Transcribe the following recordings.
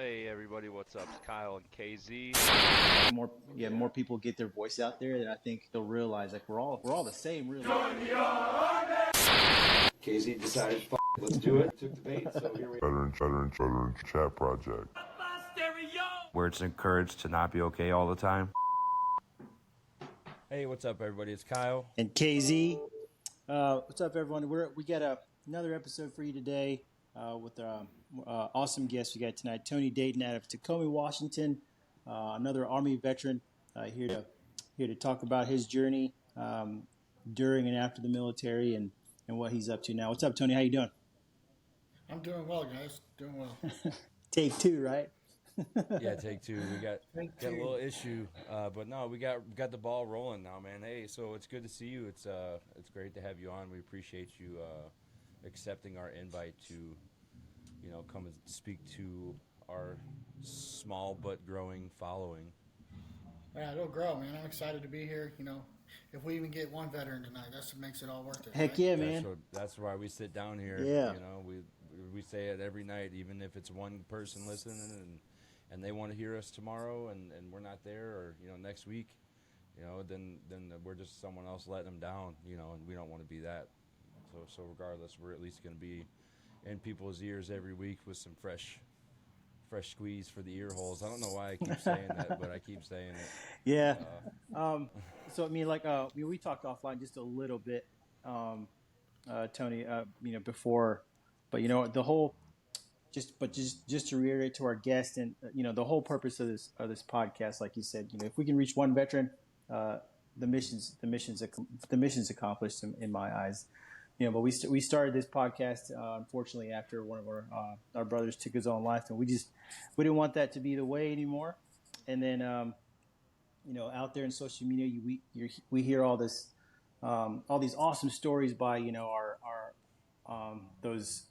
Hey everybody, what's up? It's Kyle and KZ. More people get their voice out there, then I think they'll realize like we're all the same, really. KZ decided, let's do it. Took the bait, so here we are. Veteran Chat Project. Where it's encouraged to not be okay all the time. Hey, what's up, everybody? It's Kyle. And KZ, what's up, everyone? We got another episode for you today with awesome guest we got tonight, Tony Dayton out of Tacoma, Washington, another Army veteran here to talk about his journey during and after the military and what he's up to now. What's up, Tony? How you doing? I'm doing well, guys. Doing well. Take two, right? Yeah, take two. We got a little issue, but no, we got the ball rolling now, man. Hey, so it's good to see you. It's great to have you on. We appreciate you accepting our invite to, come and speak to our small but growing following. Yeah, it'll grow, man. I'm excited to be here. If we even get one veteran tonight, that's what makes it all worth it. Heck right? yeah, man. That's why we sit down here. Yeah. We say it every night, even if it's one person listening and they want to hear us tomorrow and we're not there, or next week, then we're just someone else letting them down, and we don't want to be that. So regardless, we're at least going to be in people's ears every week with some fresh squeeze for the ear holes. I don't know why I keep saying that, but I keep saying it. Yeah. So I mean, we talked offline just a little bit, Tony. Before, but the whole. Just to reiterate to our guest, and the whole purpose of this podcast, like you said, if we can reach one veteran, the mission's accomplished in my eyes. But we started this podcast unfortunately after one of our brothers took his own life, and we didn't want that to be the way anymore. And then out there in social media, we hear all these awesome stories by our those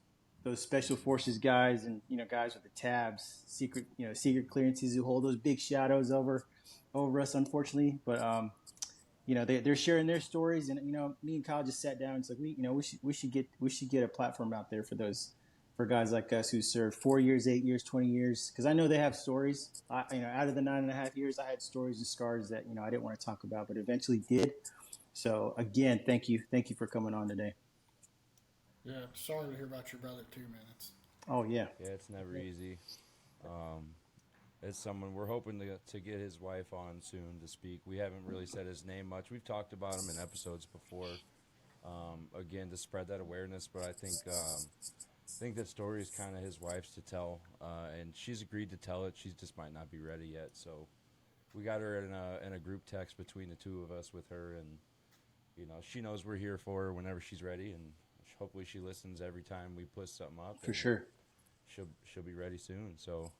special forces guys and guys with the tabs, secret clearances who hold those big shadows over us, unfortunately. But they're sharing their stories, and me and Kyle just sat down and it's like we should get a platform out there for guys like us who served 4 years, 8 years, 20 years, because I know they have stories. Out of the 9.5 years, I had stories and scars that I didn't want to talk about, but eventually did. So again, thank you for coming on today. Yeah, sorry to hear about your brother too, man. Oh yeah. Yeah, it's never easy. It's someone we're hoping to get his wife on soon to speak. We haven't really said his name much. We've talked about him in episodes before, again to spread that awareness. But I think that story is kind of his wife's to tell, and she's agreed to tell it. She just might not be ready yet. So we got her in a group text between the two of us with her, and she knows we're here for her whenever she's ready, and hopefully she listens every time we put something up. For sure. She'll be ready soon. So,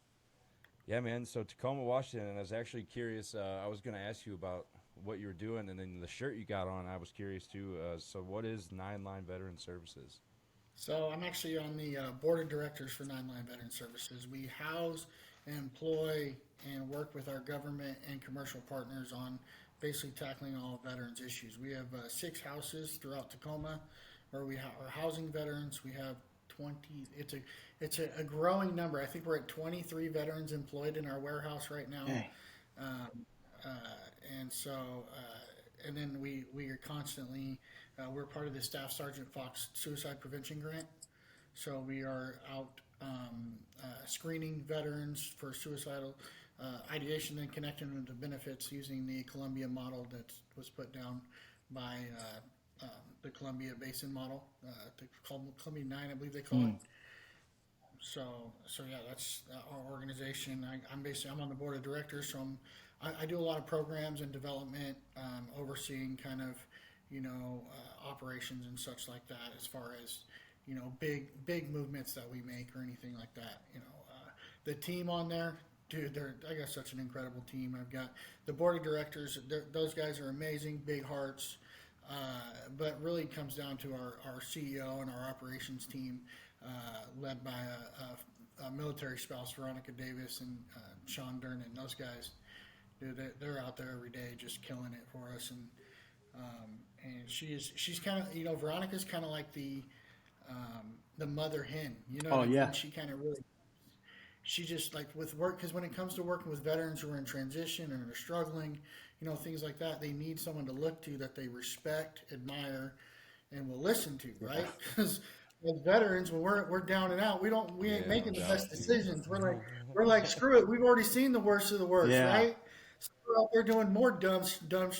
yeah, man. So Tacoma, Washington, and I was actually curious. I was going to ask you about what you were doing, and then the shirt you got on. I was curious too. So, what is Nine Line Veteran Services? So I'm actually on the board of directors for Nine Line Veteran Services. We house, employ, and work with our government and commercial partners on basically tackling all veterans issues. We have 6 houses throughout Tacoma where we are housing veterans. We have 20. It's a growing number. I think we're at 23 veterans employed in our warehouse right now. Hey. And then we are constantly we're part of the Staff Sergeant Fox Suicide Prevention Grant. So we are out screening veterans for suicidal ideation and connecting them to benefits using the Columbia model that was put down by the Columbia Basin model, called Columbia 9, I believe they call it. So yeah, that's our organization. I'm on the board of directors, so I do a lot of programs and development, overseeing kind of operations and such like that, as far as big movements that we make or anything like that. The team on there, dude, I got such an incredible team. I've got the board of directors; those guys are amazing, big hearts. But really comes down to our CEO and our operations team, led by a military spouse, Veronica Davis, and Sean Durnan. Those guys, dude, they're out there every day just killing it for us. And she's kind of, Veronica's kind of like the mother hen. Oh, yeah. She kind of really she just like with work, because when it comes to working with veterans who are in transition and are struggling, things like that, they need someone to look to that they respect, admire, and will listen to, right? Because as veterans, when we're down and out, we ain't making the best decisions. We're like screw it. We've already seen the worst of the worst, Yeah. right? So we're out there doing more dumb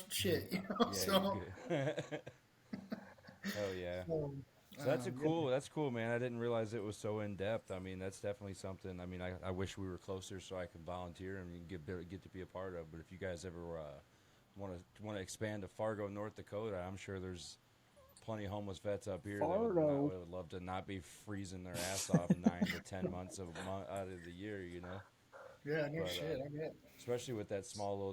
shit, Yeah, So, oh yeah. so, So that's cool, man. I didn't realize it was so in depth. I mean, that's definitely something. I mean, I wish we were closer so I could volunteer and get to be a part of. But if you guys ever want to expand to Fargo, North Dakota, I'm sure there's plenty of homeless vets up here that would love to not be freezing their ass off 9 to 10 months out of the year, yeah, no shit. I get. Especially with that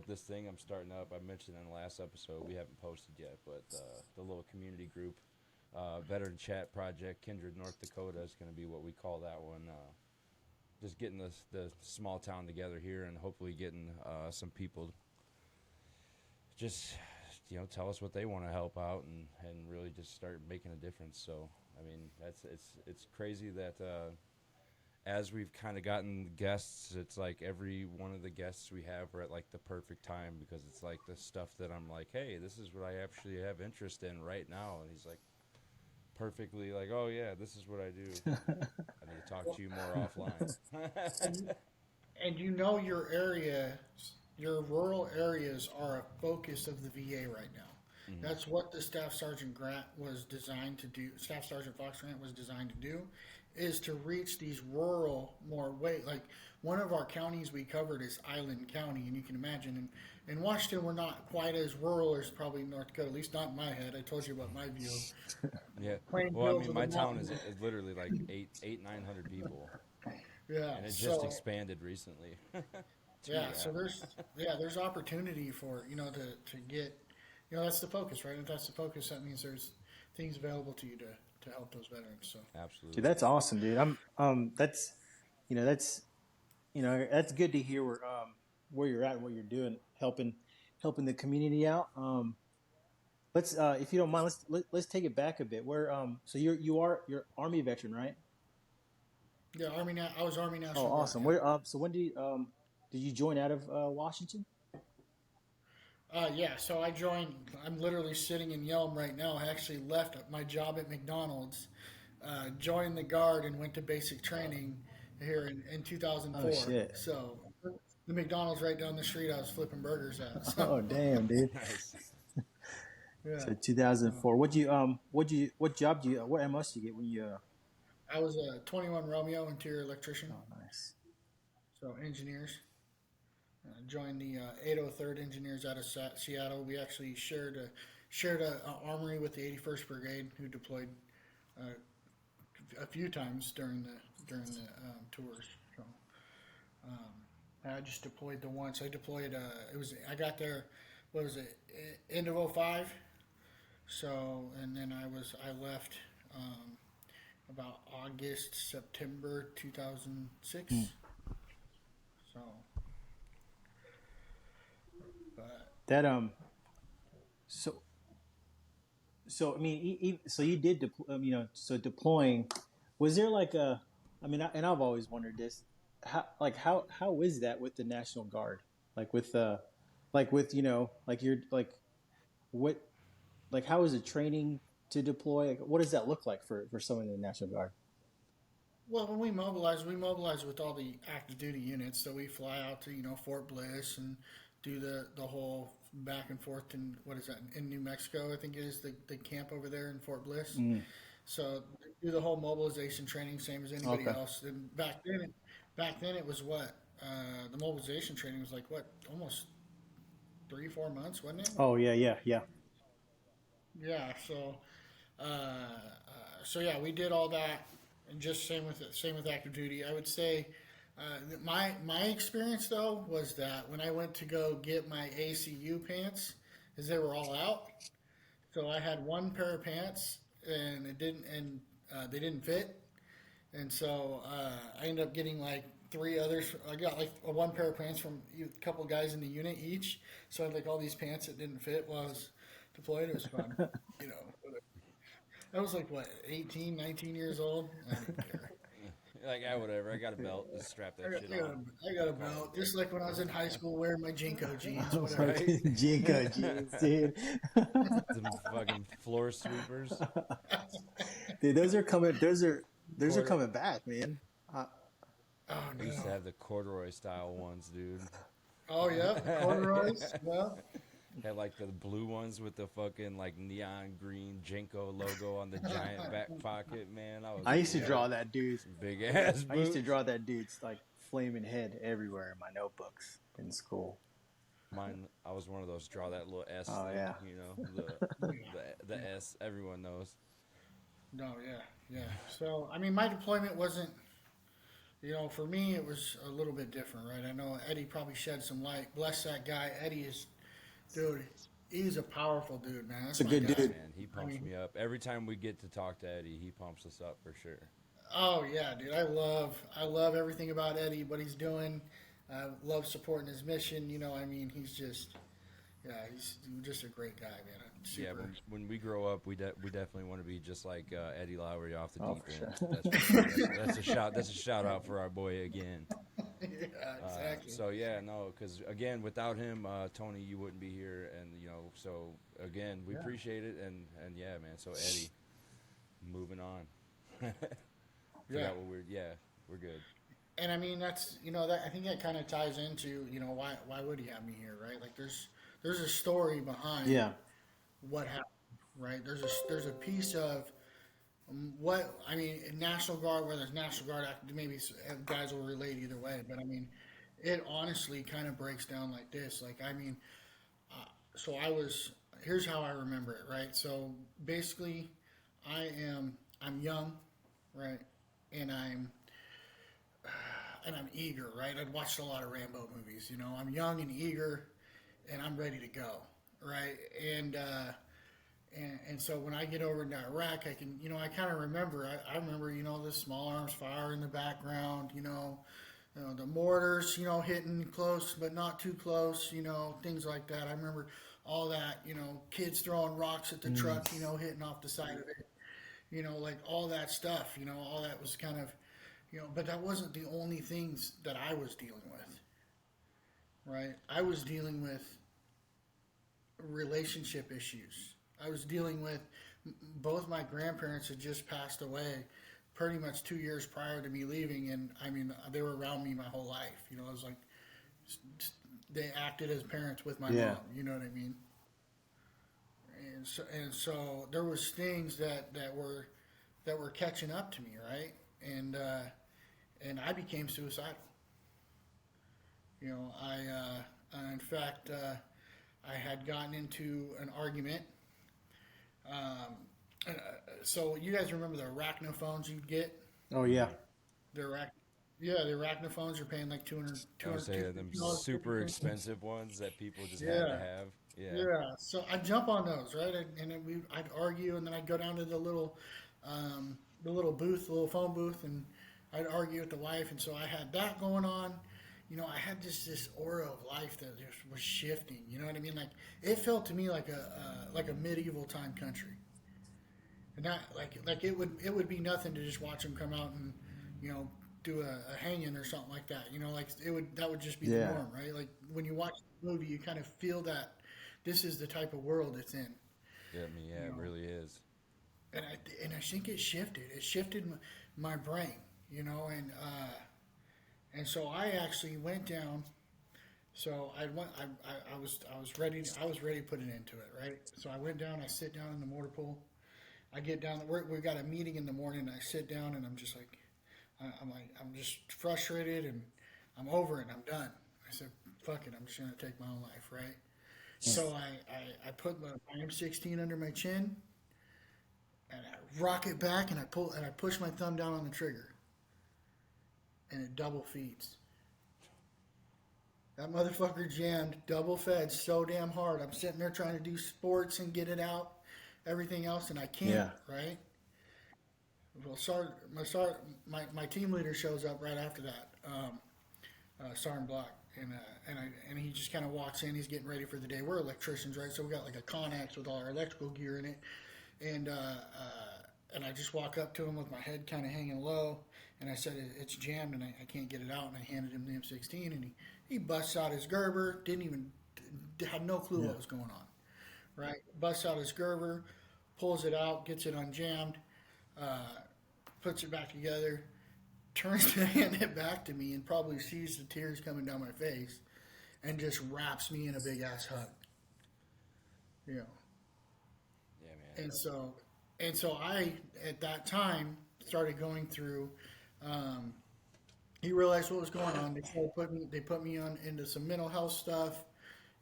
this thing I'm starting up. I mentioned in the last episode, we haven't posted yet, but the little community group, Veteran Chat Project, Kindred, North Dakota is going to be what we call that one. Just getting the small town together here and hopefully getting some people just tell us what they want to help out and really just start making a difference. So I mean, it's crazy that as we've kind of gotten guests, it's like every one of the guests we have are at like the perfect time, because it's like the stuff that I'm like, hey, this is what I actually have interest in right now, and he's like perfectly like, oh yeah, this is what I do. I need to talk to you more offline. And your rural areas are a focus of the VA right now. Mm-hmm. That's what the Staff Sergeant Grant was designed to do. Staff Sergeant Fox Grant was designed to do, is to reach these rural like one of our counties we covered is Island County, and you can imagine in Washington we're not quite as rural as probably North Dakota, at least not in my head. I told you about my view. Yeah. Well, I mean, my town is literally like 900 people. Yeah. And it just expanded recently. Yeah. So there's opportunity for to get that's the focus, right? If that's the focus, that means there's things available to you to help those veterans. So absolutely, dude, that's awesome, dude. That's that's good to hear where you're at, what you're doing, helping the community out. Let's if you don't mind, let's take it back a bit. So you're Army veteran, right? Yeah, I was Army National. Oh, awesome. Guard. Where so when did you join out of Washington? Yeah, so I joined. I'm literally sitting in Yelm right now. I actually left my job at McDonald's, joined the Guard, and went to basic training here in 2004. Oh, shit. So the McDonald's right down the street, I was flipping burgers at. So. Oh, damn, dude. Yeah. So 2004. What job what MS did you get when you? I was a 21 Romeo interior electrician. Oh, nice. So engineers. Joined the 803rd Engineers out of Seattle. We actually shared a armory with the 81st Brigade, who deployed a few times during the tours. So I just deployed the once. I deployed. I got there. What was it? End of 05. So and then I left about August, September 2006. So. That so I mean, so you did so deploying. Was there like and I've always wondered this, how is that with the National Guard, like with you're like what, like how is it training to deploy? Like, what does that look like for someone in the National Guard? Well, when we mobilize with all the active duty units. So we fly out to Fort Bliss and do the whole back and forth, and what is that, in New Mexico, I think it is the camp over there in Fort Bliss. So do the whole mobilization training, same as anybody else. And back then it was what the mobilization training was like, what, almost 3-4 months, wasn't it? Oh yeah. Yeah. So yeah, we did all that, and just same with active duty. I would say. My experience though was that when I went to go get my ACU pants, is they were all out. So I had one pair of pants and they didn't fit, and so I ended up getting like 3 others. I got like one pair of pants from a couple of guys in the unit each. So I had like all these pants that didn't fit while I was deployed. It was fun, I was like 18, 19 years old. I didn't care. Like, whatever. I got a belt. Just strap that shit on. I got a belt. Just like when I was in high school wearing my Jinko jeans, Oh, whatever. fucking Jinko jeans, dude. Some fucking floor sweepers. Dude, those are coming. Those are coming back, man. Oh, I used to no. have the corduroy style ones, dude. Oh, yeah. Corduroys. Well, Had like the blue ones with the fucking like neon green Jinko logo on the giant back pocket, man. I used to draw that dude. big ass boots. I used to draw that dude's like flaming head everywhere in my notebooks in school. Mine, I was one of those draw that little S Oh, thing, yeah. you know, the S. Everyone knows. no, yeah. So, I mean, my deployment wasn't, for me, it was a little bit different, right? I know Eddie probably shed some light. Bless that guy. Eddie is, dude, he's a powerful dude, man. That's He's a my good guy. dude. Man, he pumps me up every time we get to talk to Eddie. He pumps us up for sure. Oh yeah, dude. I love everything about Eddie, what he's doing. I love supporting his mission. He's just a great guy, man. Super. Yeah, when we grow up, we definitely want to be just like Eddie Lowry off the Oh, deep for end. sure. That's a shout. That's a shout out for our boy again. Yeah, exactly. So yeah, no, because again, without him, Tony, you wouldn't be here, and so again, we appreciate it, and yeah, man. So Eddie, moving on. Yeah. We're good. And I mean, that's that I think that kind of ties into why would he have me here, right? Like there's a story behind Yeah. what happened, right? There's a piece of what I mean, National Guard, whether it's National Guard, maybe guys will relate either way, but I mean, it honestly kind of breaks down like this. Like, I mean, so here's how I remember it, right? So basically, I'm young, right? And I'm eager, right? I'd watched a lot of Rambo movies, I'm young and eager, and I'm ready to go, right? And so when I get over into Iraq, I can, I kind of remember, I remember, the small arms fire in the background, the mortars, hitting close but not too close, things like that. I remember all that, kids throwing rocks at the truck, hitting off the side of it, like all that stuff, all that was kind of, but that wasn't the only things that I was dealing with, right? I was dealing with relationship issues. I was dealing with both my grandparents had just passed away pretty much 2 years prior to me leaving. And I mean, they were around me my whole life. It was like they acted as parents with my mom. You know what I mean? And so there was things that were catching up to me, right? And I became suicidal. In fact, I had gotten into an argument. So you guys remember the arachnophones you'd get? Oh yeah. The arachnophones are paying like $200. I would say them super expensive ones that people just had to have. Yeah. So I'd jump on those, right? And then I'd argue, and then I'd go down to the little booth, the little phone booth, and I'd argue with the wife. And so I had that going on. I had this aura of life that just was shifting. You know what I mean? Like it felt to me like a medieval time country, and not like it would be nothing to just watch them come out and do a hanging or something like that. Like that would just be the norm, right? Like when you watch the movie, you kind of feel that this is the type of world it's in. Yeah, I mean, it really is. And I think it shifted. It shifted my brain, and so I actually went down. So I was ready. I was ready to put an end to it, right? So I went down. I sit down in the mortar pool. I get down. We got a meeting in the morning. I sit down and I'm just like, I'm just frustrated and I'm over it. And I'm done. I said, fuck it. I'm just gonna take my own life, right? So I put my M16 under my chin and I rock it back and I push my thumb down on the trigger. And it double feeds. That motherfucker jammed, double fed so damn hard. I'm sitting there trying to do sports and get it out, everything else, and I can't, right? Well, my team leader shows up right after that, Sergeant Block, and he just kind of walks in. He's getting ready for the day. We're electricians, right? So we got like a Connex with all our electrical gear in it, and and I just walk up to him with my head kind of hanging low, and I said, it's jammed, and I can't get it out, and I handed him the M16, and he busts out his Gerber, had no clue what was going on, right? Busts out his Gerber, pulls it out, gets it unjammed, puts it back together, turns to hand it back to me, and probably sees the tears coming down my face, and just wraps me in a big ass hug. You know. Yeah, man. And so I, at that time, started going through. He realized what was going on. They put me on into some mental health stuff.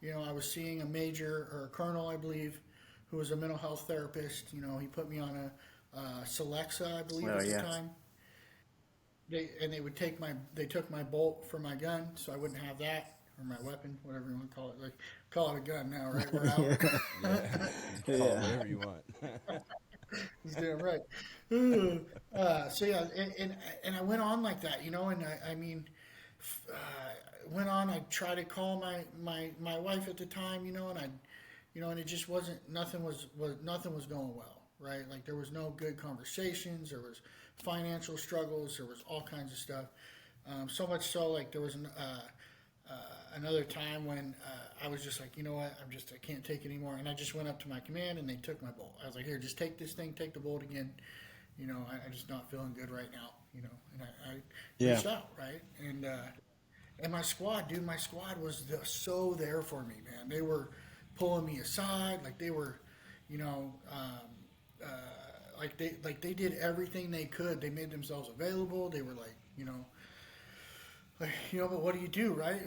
You know, I was seeing a major or a colonel, I believe, who was a mental health therapist. You know, he put me on a Celexa, I believe, at the time. They took my bolt for my gun, so I wouldn't have that, or my weapon, whatever you want to call it. Like, call it a gun now, right? We're out. Call it whatever you want. He's damn right. So yeah, and I went on like that, you know, and I mean, went on. I tried to call my wife at the time, you know, and it just wasn't. Nothing was going well, right? Like there was no good conversations. There was financial struggles. There was all kinds of stuff. So much so, like there was another time when I was just like, you know what, I can't take it anymore. And I just went up to my command and they took my bolt. I was like, here, just take this thing, take the bolt again. You know, I'm just not feeling good right now, you know. And I reached out, right? And my squad was so there for me, man. They were pulling me aside, like they were, you know, like they did everything they could. They made themselves available. They were like, you know, you know, but what do you do, right?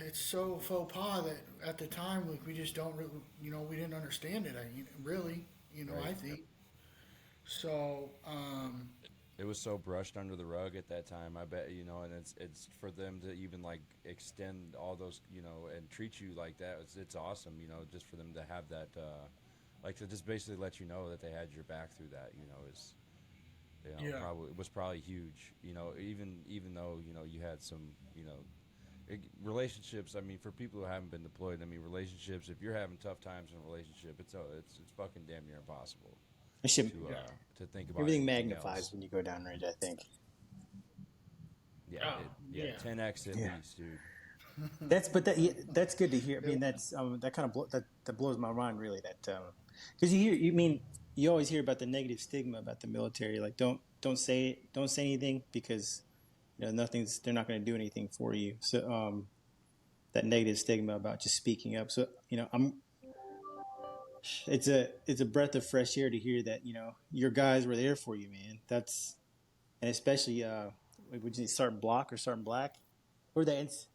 It's so faux pas that at the time, like, we just don't really, you know, we didn't understand it. Really, you know, right. I think so. It was so brushed under the rug at that time. I bet, you know, and it's for them to even like extend all those, you know, and treat you like that. It's awesome, you know, just for them to have that, like to just basically let you know that they had your back through that, you know, is. You know, it was probably huge. You know, even though, you know, you had some, you know, relationships. I mean, for people who haven't been deployed, I mean, relationships. If you're having tough times in a relationship, it's fucking damn near impossible to think about. Everything magnifies when you go down range, I think. Yeah, 10x at least, dude. That's good to hear. I mean, that's that kind of that blows my mind, really. That because you always hear about the negative stigma about the military. Like, don't say anything because, you know, they're not going to do anything for you. So that negative stigma about just speaking up. So, you know, it's a breath of fresh air to hear that, you know, your guys were there for you, man. That's, and especially would you Sergeant Block or Sergeant Black? Whoever that is.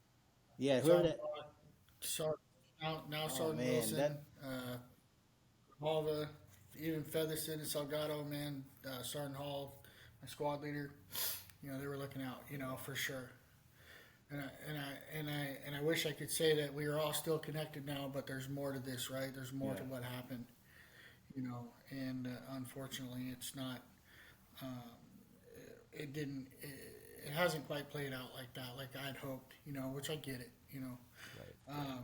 Yeah, whoever that. Now Sergeant Wilson, all the. Even Featherson and Salgado, man, Sergeant Hall, my squad leader, you know, they were looking out, you know, for sure. And I wish I could say that we are all still connected now, but there's more to this, right? There's more to what happened, you know. And unfortunately, it's not. It hasn't quite played out like that, like I'd hoped, you know. Which I get it, you know. Right.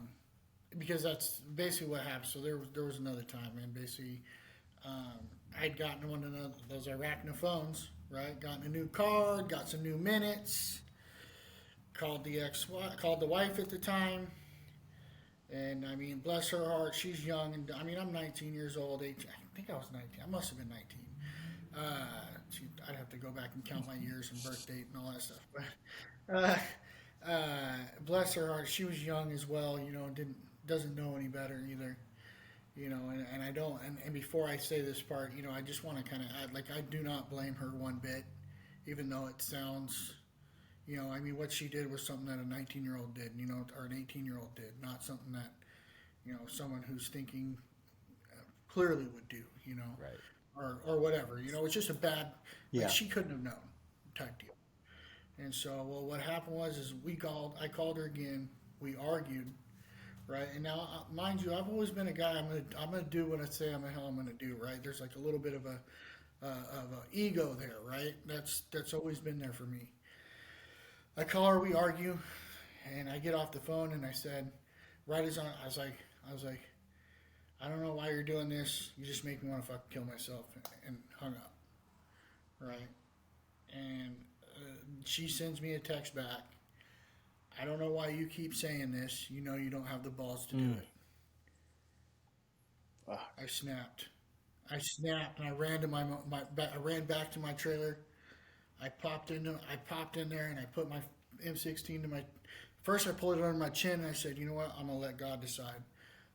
Because that's basically what happened. So there was another time, man. Basically. I'd gotten one of those arachnophones, right? Gotten a new card, got some new minutes. Called the wife at the time, and I mean, bless her heart, she's young, and I mean, I'm 19 years old. 18, I think I was 19. I must have been 19. I'd have to go back and count my years and birth date and all that stuff. But bless her heart, she was young as well. You know, doesn't know any better either. You know, and I don't, and before I say this part, you know, I just want to kind of add, like, I do not blame her one bit, even though it sounds, you know, I mean, what she did was something that a 19-year-old did, you know, or an 18-year-old did, not something that, you know, someone who's thinking clearly would do, you know, right. or whatever, you know, it's just a bad, like, she couldn't have known type deal. And so, well, what happened is I called her again, we argued. Right, and now, mind you, I've always been a guy. I'm gonna do what I say I'm gonna do. Right, there's like a little bit of a ego there. Right, that's always been there for me. I call her, we argue, and I get off the phone and I said, I was like, I don't know why you're doing this. You just make me want to fucking kill myself, and hung up. right? And she sends me a text back. I don't know why you keep saying this. You know you don't have the balls to do it. I snapped. And I ran to I ran back to my trailer. I popped in there and I put my M16 to my. First, I pulled it under my chin and I said, "You know what? I'm gonna let God decide."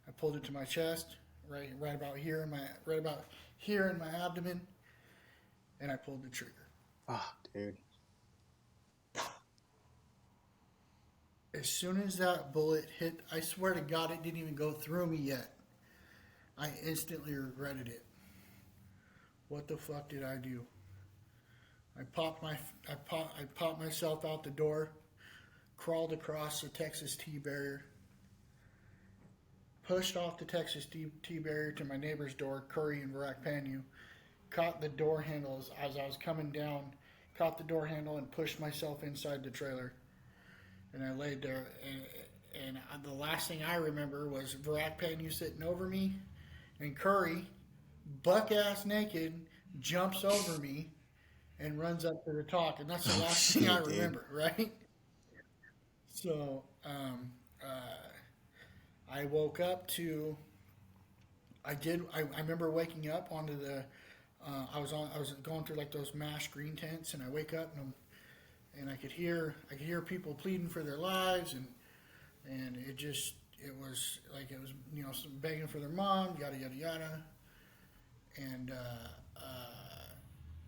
I pulled it to my chest, right about here in my abdomen, and I pulled the trigger. Oh, dude. As soon as that bullet hit, I swear to God, it didn't even go through me yet. I instantly regretted it. What the fuck did I do? I popped myself out the door, crawled across the Texas T barrier, pushed off the Texas T barrier to my neighbor's door, Curry in Veracpanu, caught the door handle as I was coming down, caught the door handle and pushed myself inside the trailer. And I laid there, and the last thing I remember was Veracpanu sitting over me, and Curry, buck-ass naked, jumps over me and runs up to the talk. And that's the last thing I remember, right? So I woke up to, I remember waking up onto the, I was going through like those mass green tents, and I wake up and I could hear people pleading for their lives, and it was like, it was, you know, begging for their mom, yada yada yada, and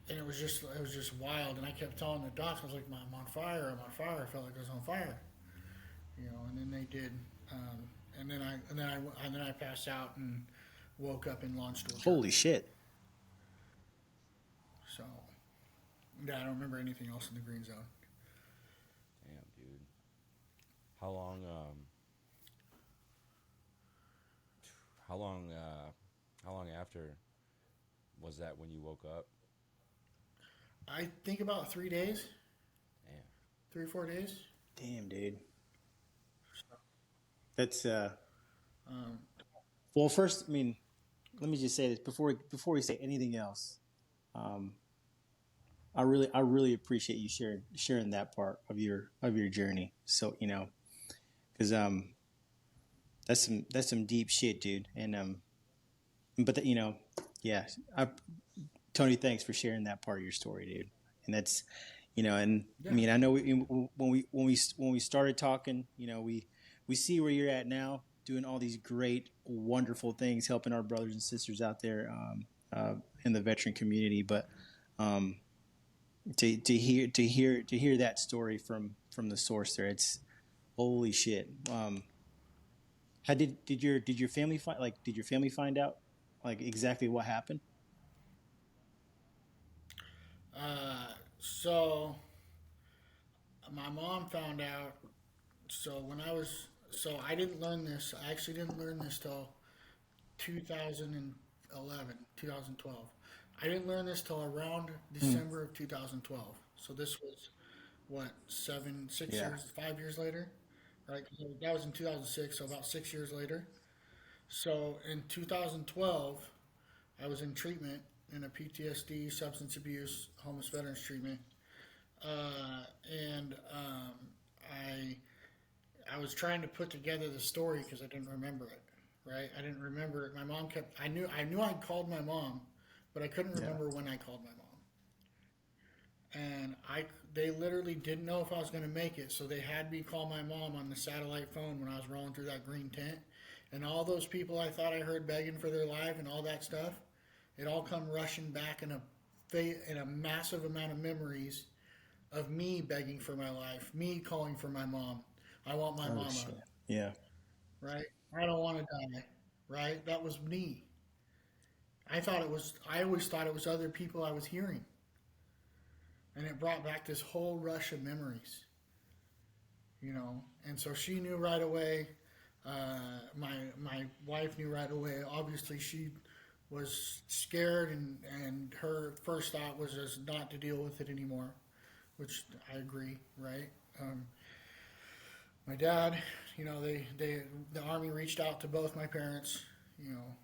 it was just wild. And I kept telling the docs, I was like, I'm on fire. I felt like I was on fire, you know. And then they did, and then I passed out and woke up in launch door. Holy shit! So, yeah, I don't remember anything else in the green zone. Damn, dude. How long after was that when you woke up? I think about 3 days. Damn. 3 or 4 days. Damn, dude. That's well, first, I mean, let me just say this before we say anything else. I really appreciate you sharing that part of your journey. So, you know, because that's some deep shit, dude. And but you know, yeah, Tony, thanks for sharing that part of your story, dude. And that's, you know, and yeah. I mean, I know when we started talking, you know, we see where you're at now, doing all these great, wonderful things, helping our brothers and sisters out there in the veteran community. But to hear that story from the source there, it's holy shit. How did your family find out like exactly what happened? So my mom found out. So I didn't learn this. I actually didn't learn this till 2011, 2012. I didn't learn this till around December of 2012. So this was what, 5 years later, right? That was in 2006, so about 6 years later. So in 2012, I was in treatment in a PTSD, substance abuse, homeless veterans treatment, and I was trying to put together the story because I didn't remember it. Right, I didn't remember it. My mom kept. I knew I called my mom, but I couldn't remember when I called my mom. And they literally didn't know if I was going to make it, so they had me call my mom on the satellite phone when I was rolling through that green tent. And all those people I thought I heard begging for their life and all that stuff, it all come rushing back in a massive amount of memories of me begging for my life, me calling for my mom. I want my mama. Shit. Yeah. Right? I don't want to die. Right? That was me. I always thought it was other people I was hearing. And it brought back this whole rush of memories. You know, and so she knew right away. My wife knew right away. Obviously, she was scared, and her first thought was just not to deal with it anymore, which I agree, right? My dad, you know, the Army reached out to both my parents. You know,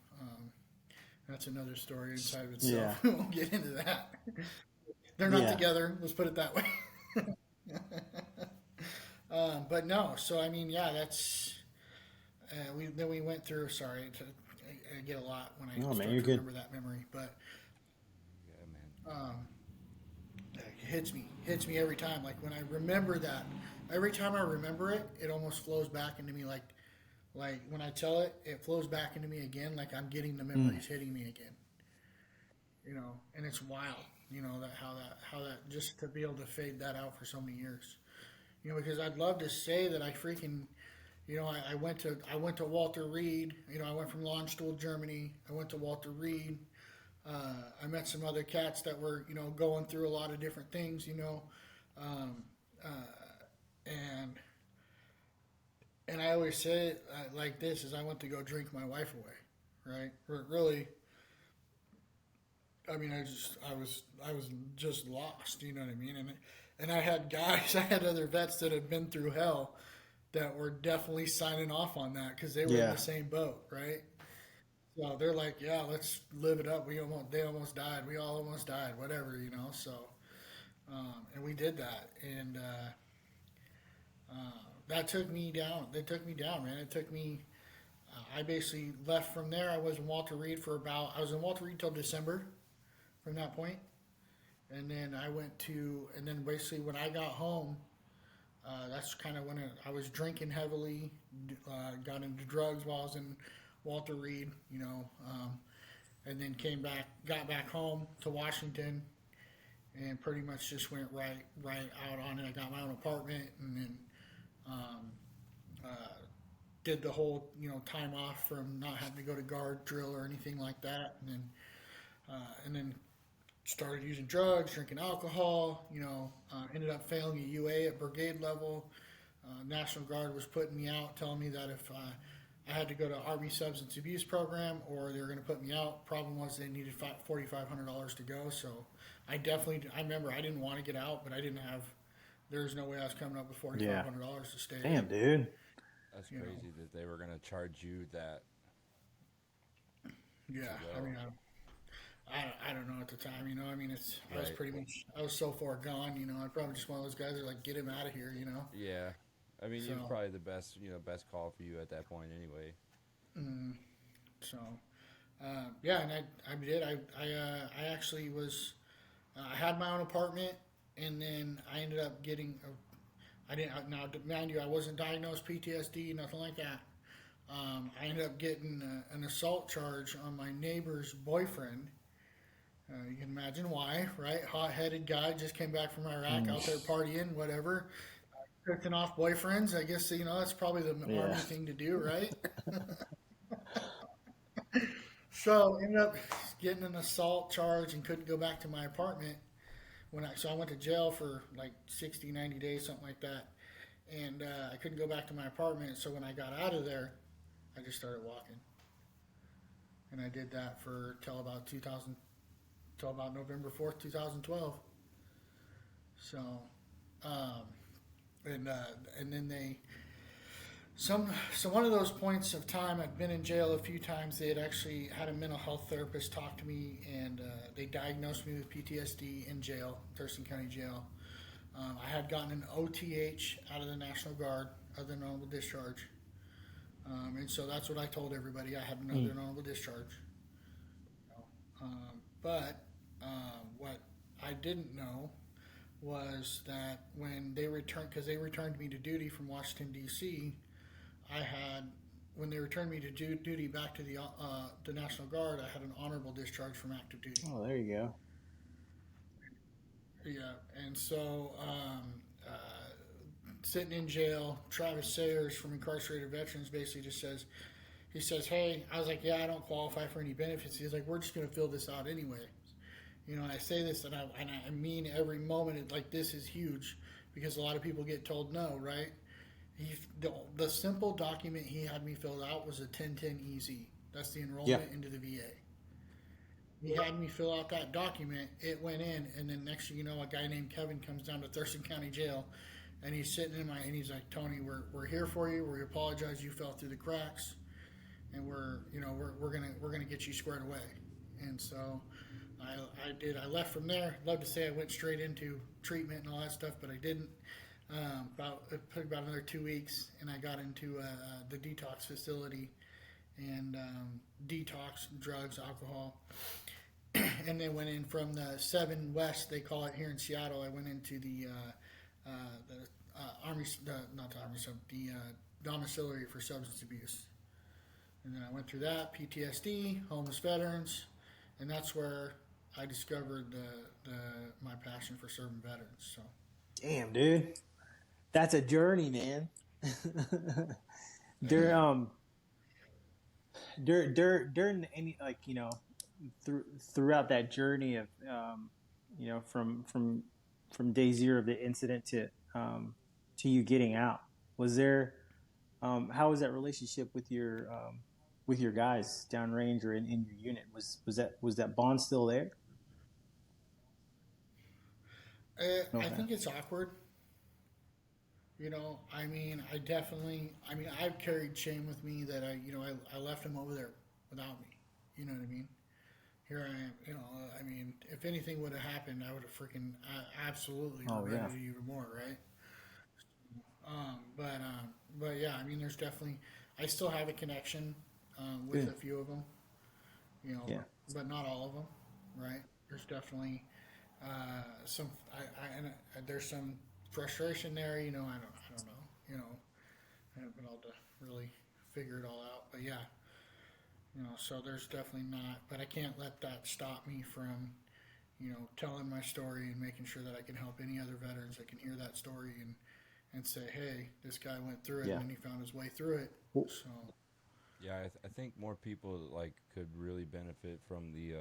that's another story inside of itself. Yeah. We won't get into that. They're not Yeah. together. Let's put it that way. But no, so I mean, yeah, that's we went through. Sorry, I get a lot when I No, man, start you're to good. remember that memory, but Yeah, man. it hits me every time. Like when I remember that, every time I remember it, it almost flows back into me. Like when I tell it, it flows back into me again. Like I'm getting the memories hitting me again. And it's wild. How that just to be able to fade that out for so many years. Because I'd love to say that I freaking, I went to Walter Reed. I went from Landstuhl, Germany. I went to Walter Reed. I met some other cats that were, going through a lot of different things, um, and I always say it like this: is I went to go drink my wife away, right? Really, I mean, I was just lost, you know what I mean? And I had guys, I had other vets that had been through hell that were definitely signing off on that because they were in Yeah. the same boat, right? So they're like, yeah, let's live it up. They almost died. We all almost died. Whatever, So, and we did that, and that took me down. They took me down, man. It took me. I basically left from there. I was in Walter Reed I was in Walter Reed till December. From that point, and then and then basically when I got home, that's kind of when I was drinking heavily, got into drugs while I was in Walter Reed, and then got back home to Washington, and pretty much just went right out on it. I got my own apartment, and then did the whole time off from not having to go to guard drill or anything like that, and then started using drugs, drinking alcohol. Ended up failing a UA at brigade level. National Guard was putting me out, telling me that if I had to go to Army Substance Abuse Program or they were going to put me out. Problem was they needed $4,500 to go. So I remember I didn't want to get out, but there was no way I was coming up with $4,500 to stay. Damn, dude. That's crazy that they were going to charge you that. Yeah, I mean, I don't know at the time, I mean, I was pretty much, I was so far gone, I'm probably just one of those guys that are like, get him out of here, Yeah. I mean, you're probably the best call for you at that point anyway. So, yeah, and I did, I actually was, I had my own apartment, and then I ended up getting, now, mind you, I wasn't diagnosed PTSD, nothing like that. I ended up getting an assault charge on my neighbor's boyfriend. You can imagine why, right? Hot-headed guy, just came back from Iraq, out there partying, whatever. Picking off boyfriends. I guess, that's probably the Army thing to do, right? So, ended up getting an assault charge and couldn't go back to my apartment. So I went to jail for like 60, 90 days, something like that. And I couldn't go back to my apartment. So when I got out of there, I just started walking. And I did that till about November 4th, 2012. So, and then so one of those points of time, I'd been in jail a few times. They had actually had a mental health therapist talk to me, and they diagnosed me with PTSD in jail, Thurston County Jail. I had gotten an OTH out of the National Guard, other than honorable discharge. And so that's what I told everybody. I had another honorable discharge. But what I didn't know was that when they returned, because they returned me to duty from Washington, D.C., when they returned me to duty back to the National Guard, I had an honorable discharge from active duty. Oh, there you go. Yeah, and so sitting in jail, Travis Sayers from Incarcerated Veterans basically just says, hey, I was like, yeah, I don't qualify for any benefits. He's like, we're just going to fill this out anyway. And I say this, and I mean every moment, like this is huge, because a lot of people get told no, right? The simple document he had me fill out was a 1010 EZ. That's the enrollment into the VA. He had me fill out that document. It went in, and then next thing you know, a guy named Kevin comes down to Thurston County Jail, and he's sitting and he's like, Tony, we're here for you. We apologize you fell through the cracks, and we're gonna get you squared away. And so I did. I left from there. I'd love to say I went straight into treatment and all that stuff, but I didn't. It took about another 2 weeks, and I got into the detox facility and detox drugs, alcohol, and then went in from the 7 West, they call it here in Seattle. I went into the Army, not the Army, the domiciliary for substance abuse. And then I went through that, PTSD, homeless veterans, and that's where I discovered my passion for serving veterans. So, Damn, dude, that's a journey, man. During any, like, you know, throughout that journey of you know, from day zero of the incident to you getting out, was there how was that relationship with your guys downrange or in your unit? Was that bond still there? I Okay. think it's awkward. You know, I mean, I've carried shame with me that I left him over there without me. You know what I mean? Here I am. You know, I mean, if anything would have happened, I would have freaking absolutely regretted it even more, right? But yeah, I mean, there's definitely, I still have a connection with Good. a few of them. You know, Yeah. but not all of them, right? There's definitely some, there's some frustration there. You know, I don't know. You know, I haven't been able to really figure it all out. But yeah, you know, so there's definitely not. But I can't let that stop me from, you know, telling my story and making sure that I can help any other veterans that can hear that story and say, hey, this guy went through it Yeah. and he found his way through it. Well- So Yeah, I think more people like could really benefit from the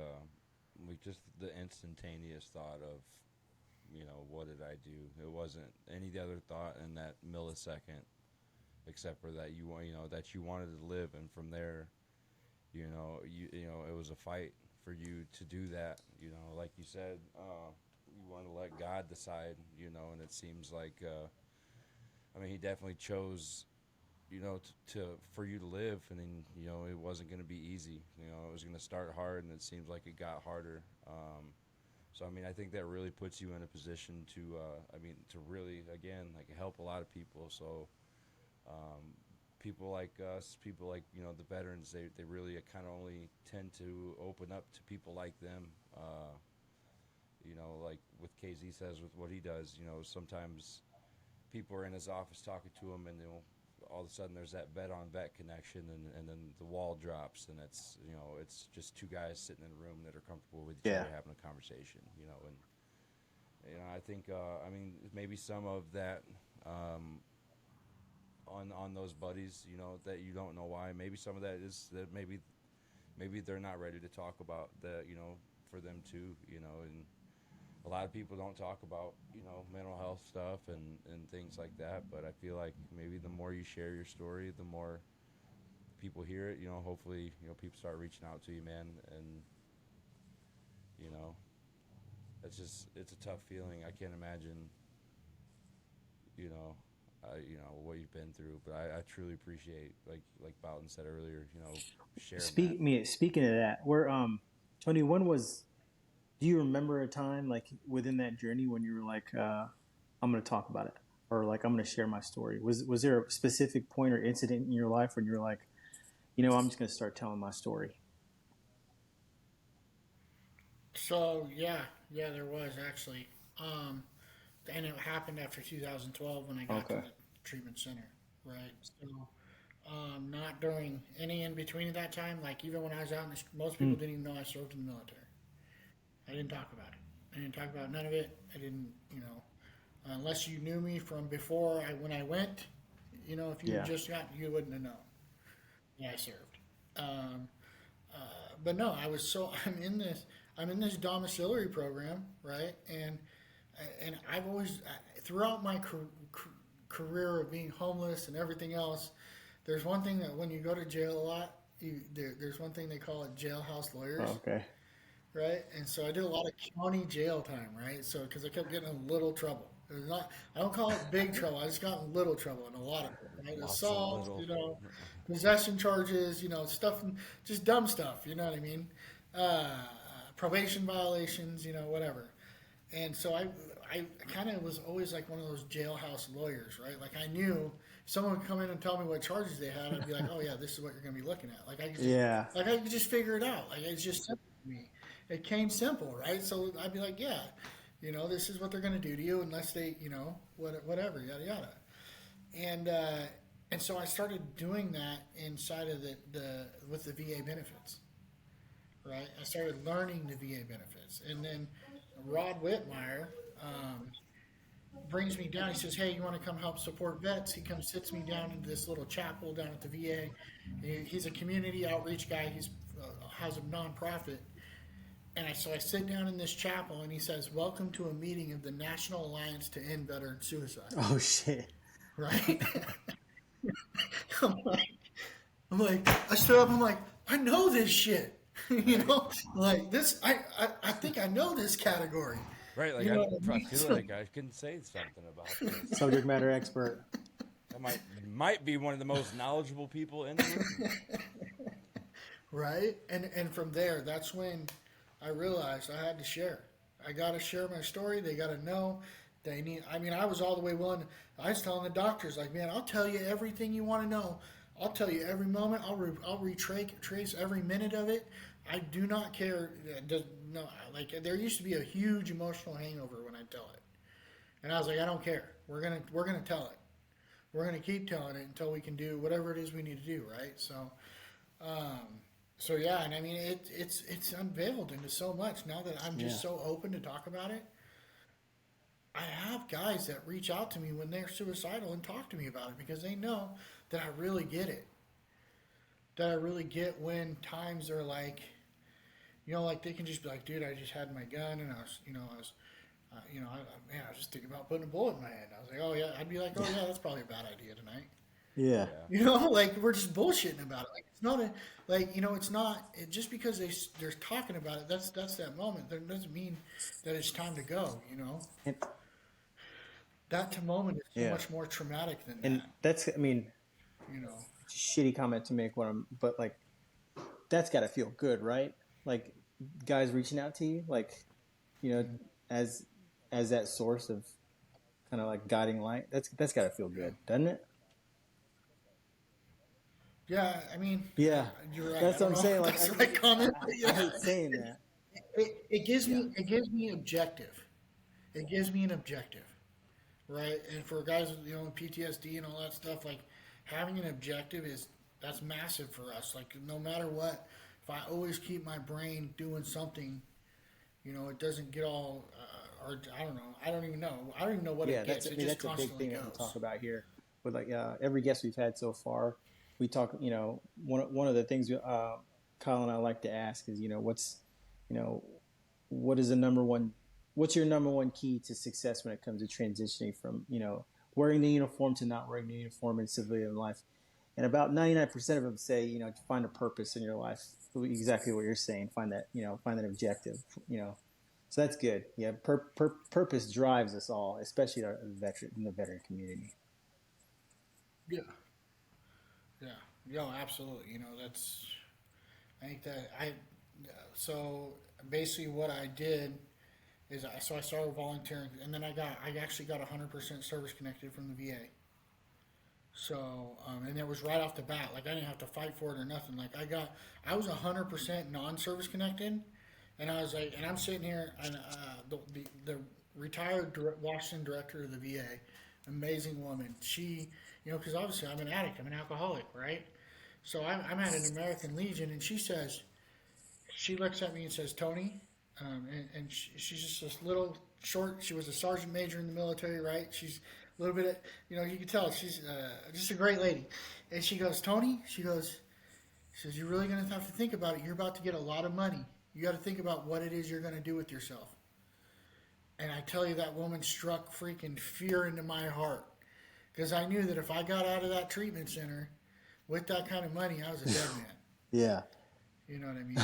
like just the instantaneous thought of, you know, what did I do? It wasn't any other thought in that millisecond, except for that you wanted to live, and from there, you know, it was a fight for you to do that. You know, like you said, you want to let God decide. You know, and it seems like, I mean, he definitely chose, you know, for you to live, and then, you know, it wasn't going to be easy. You know, it was going to start hard, and it seems like it got harder. So I mean, I think that really puts you in a position to, to really, again, like, help a lot of people. So people like us, people like, you know, the veterans, they really kind of only tend to open up to people like them. You know, like with KZ says, with what he does, you know, sometimes people are in his office talking to him, and all of a sudden there's that vet on vet connection, and then the wall drops, and it's, you know, it's just two guys sitting in a room that are comfortable with each other having a conversation, you know. And you know, I think I mean, maybe some of that on those buddies, you know, that you don't know why, maybe some of that is that maybe they're not ready to talk about that, you know, for them too, you know. And a lot of people don't talk about, you know, mental health stuff and things like that, but I feel like maybe the more you share your story, the more people hear it, you know. Hopefully, you know, people start reaching out to you, man. And, you know, it's a tough feeling. I can't imagine, you know, what you've been through, but I truly appreciate, like Boughton said earlier, you know, sharing that. Speaking of that, where Tony, do you remember a time, like, within that journey when you were like, I'm going to talk about it, or like, I'm going to share my story? Was there a specific point or incident in your life when you were like, you know, I'm just going to start telling my story? So yeah, there was actually, and it happened after 2012 when I got to Okay. the treatment center, right? So, not during any in between of that time. Like, even when I was out in the, most people didn't even know I served in the military. I didn't talk about it. I didn't talk about none of it. I didn't, you know, unless you knew me from before when I went. You know, if you Yeah. just got, you wouldn't have known. Yeah, I served. Um, but no, I'm in this domiciliary program, right? And I've always, throughout my career of being homeless and everything else, there's one thing that when you go to jail a lot, there's one thing they call it jailhouse lawyers, Okay. right? And so I did a lot of county jail time, right? So because I kept getting in little trouble. It was not, I don't call it big trouble. I just got in little trouble, and a lot of it, right? Lots of Assault, little. you know, possession charges, you know, stuff, just dumb stuff. You know what I mean? probation violations, whatever. And so I kind of was always like one of those jailhouse lawyers, right? Like I knew if someone would come in and tell me what charges they had, I'd be like, oh yeah, this is what you're going to be looking at. Like I could just figure it out. Like it's just simple to me. It came simple, right? So I'd be like, yeah, this is what they're going to do to you unless they, whatever, yada yada. And so I started doing that inside of with the VA benefits, right? I started learning the VA benefits, and then Rod Whitmire brings me down. He says, "Hey, you want to come help support vets?" He comes, sits me down into this little chapel down at the VA. He's a community outreach guy. He's has a nonprofit, and so I sit down in this chapel, and he says, "Welcome to a meeting of the National Alliance to End Veteran Suicide." Oh shit! Right? I'm like, I stood up. I'm like, I know this shit. Like this. I think I know this category. Right, like I feel like I can say something about this. Subject matter expert. I might be one of the most knowledgeable people in the room. Right, and from there, that's when I realized I had to share. I got to share my story. They got to know. They need. I mean, I was all the way willing. I was telling the doctors, like, man, I'll tell you everything you want to know. I'll tell you every moment. I'll retrace every minute of it. I do not care. Like there used to be a huge emotional hangover when I tell it, and I was like, I don't care. We're gonna tell it. We're gonna keep telling it until we can do whatever it is we need to do. Right. So yeah, and I mean it's unveiled into so much now that I'm just so open to talk about it. I have guys that reach out to me when they're suicidal and talk to me about it because they know that I really get it. That I really get when times are like, like they can just be like, dude, I just had my gun and I was just thinking about putting a bullet in my head. I was like, oh yeah, I'd be like, oh yeah, that's probably a bad idea tonight. Yeah. Like we're just bullshitting about it. Like it's not it's not just because they're talking about it. That's that moment. That doesn't mean that it's time to go. That moment is so much more traumatic than and that. That's, I mean, shitty comment to make but like, that's got to feel good, right? Like guys reaching out to you, like, as that source of kind of like guiding light. That's got to feel good, doesn't it? Yeah, I mean, yeah, you're right. That's what I'm saying. Like, that's the right comment. I hate saying that. It gives me objective. It gives me an objective, right? And for guys with PTSD and all that stuff, like having an objective that's massive for us. Like no matter what, if I always keep my brain doing something, it doesn't get all, or I don't know. I don't even know. I don't even know what it gets. It just that's a big thing goes. that we talk about here. With like every guest we've had so far, we talk. One of the things Kyle and I like to ask is, what is the number one? What's your number one key to success when it comes to transitioning from wearing the uniform to not wearing the uniform in civilian life? And about 99% of them say, to find a purpose in your life. Exactly what you're saying. Find that objective. So that's good. Yeah, purpose drives us all, especially in the veteran community. Yeah. Absolutely. I think that so basically what I did is I started volunteering, and then I actually got 100% service connected from the VA. So, and it was right off the bat. Like I didn't have to fight for it or nothing. Like I was 100% non-service connected, and I was like, and I'm sitting here, and the retired Washington director of the VA, amazing woman. She, because obviously I'm an addict, I'm an alcoholic, right? So I'm at an American Legion, and she looks at me and says, Tony, and she's just this little short. She was a sergeant major in the military, right? She's a little bit, you can tell she's just a great lady. And she goes, Tony, she says, you're really going to have to think about it. You're about to get a lot of money. You got to think about what it is you're going to do with yourself. And I tell you, that woman struck freaking fear into my heart. Because I knew that if I got out of that treatment center with that kind of money, I was a dead man. Yeah. You know what I mean?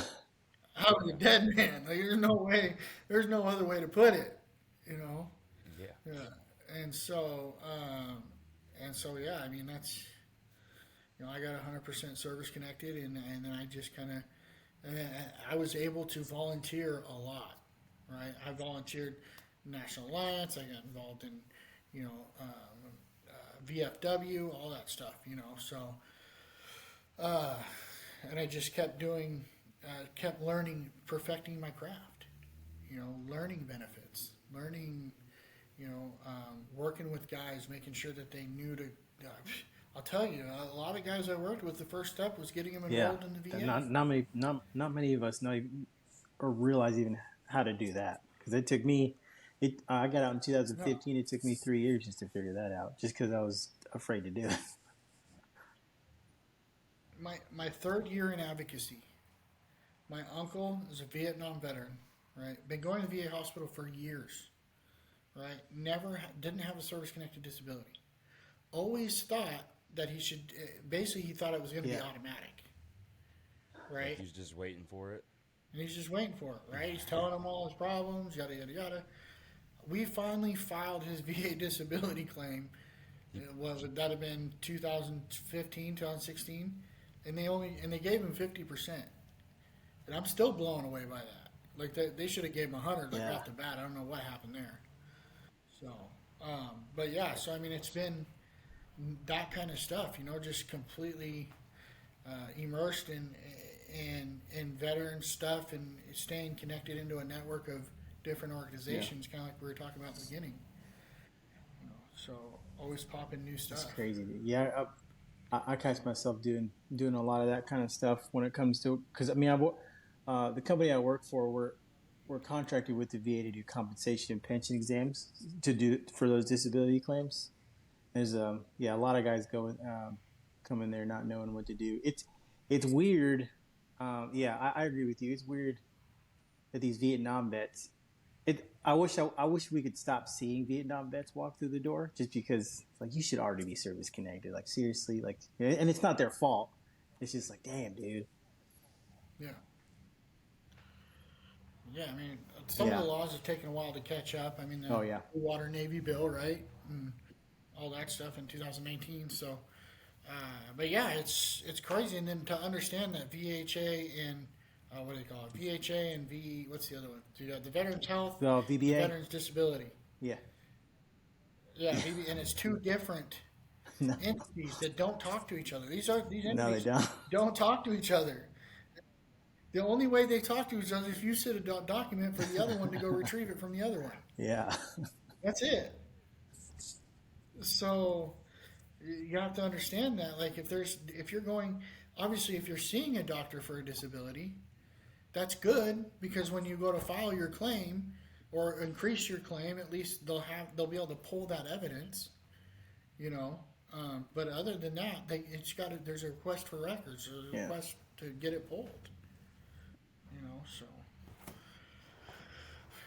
I was a dead man. Like, there's no other way to put it, Yeah. And so, yeah, I mean, that's, I got 100% service connected, and then I just kind of, And I was able to volunteer a lot, right? I volunteered National Alliance. I got involved in, you know, VFW, all that stuff, you know. So, and I just kept doing, kept learning, perfecting my craft, you know, learning benefits, learning, you know, working with guys, making sure that they knew to. I'll tell you, a lot of guys I worked with, the first step was getting them enrolled in the VA. Not many of us know or realize even how to do that, because it took me. I got out in 2015. No. It took me 3 years just to figure that out, just because I was afraid to do it. My third year in advocacy, my uncle is a Vietnam veteran, right? Been going to the VA hospital for years, right? Didn't have a service-connected disability. Always thought that he should, basically he thought it was going to be automatic, right? Like he's just waiting for it. And he's just waiting for it, right? He's telling them all his problems, yada, yada, yada. We finally filed his VA disability claim. Would that have been 2015, 2016? And they gave him 50%. And I'm still blown away by that. Like they should have gave him 100 off the bat. I don't know what happened there. So, but yeah, so I mean, it's been that kind of stuff, you know, just completely immersed in veteran stuff and staying connected into a network of different organizations, kind of like we were talking about at the beginning. You know, so always popping new stuff. It's crazy. Yeah, I catch myself doing a lot of that kind of stuff when it comes to, because I mean, the company I work for, we're contracted with the VA to do compensation and pension exams for those disability claims. There's a lot of guys come in there not knowing what to do. It's weird. I agree with you. It's weird that these Vietnam vets. I wish we could stop seeing Vietnam vets walk through the door, just because like you should already be service connected. Like seriously, like, and it's not their fault. It's just like, damn, dude. Yeah. Yeah, I mean, some of the laws have taken a while to catch up. I mean, the Water Navy bill, right, and all that stuff in 2019. So, but yeah, it's crazy. And then to understand that VHA and what do they call it? VHA and what's the other one? So you got the Veterans Health, VBA, the Veterans Disability. Yeah. Yeah, and it's two different entities that don't talk to each other. These entities no, they don't talk to each other. The only way they talk to each other is if you set a document for the other one to go retrieve it from the other one. Yeah. That's it. So you have to understand that. Like if you're seeing a doctor for a disability, that's good, because when you go to file your claim or increase your claim, at least they'll be able to pull that evidence, you know. But other than that, there's a request for records, or a request to get it pulled. You know, so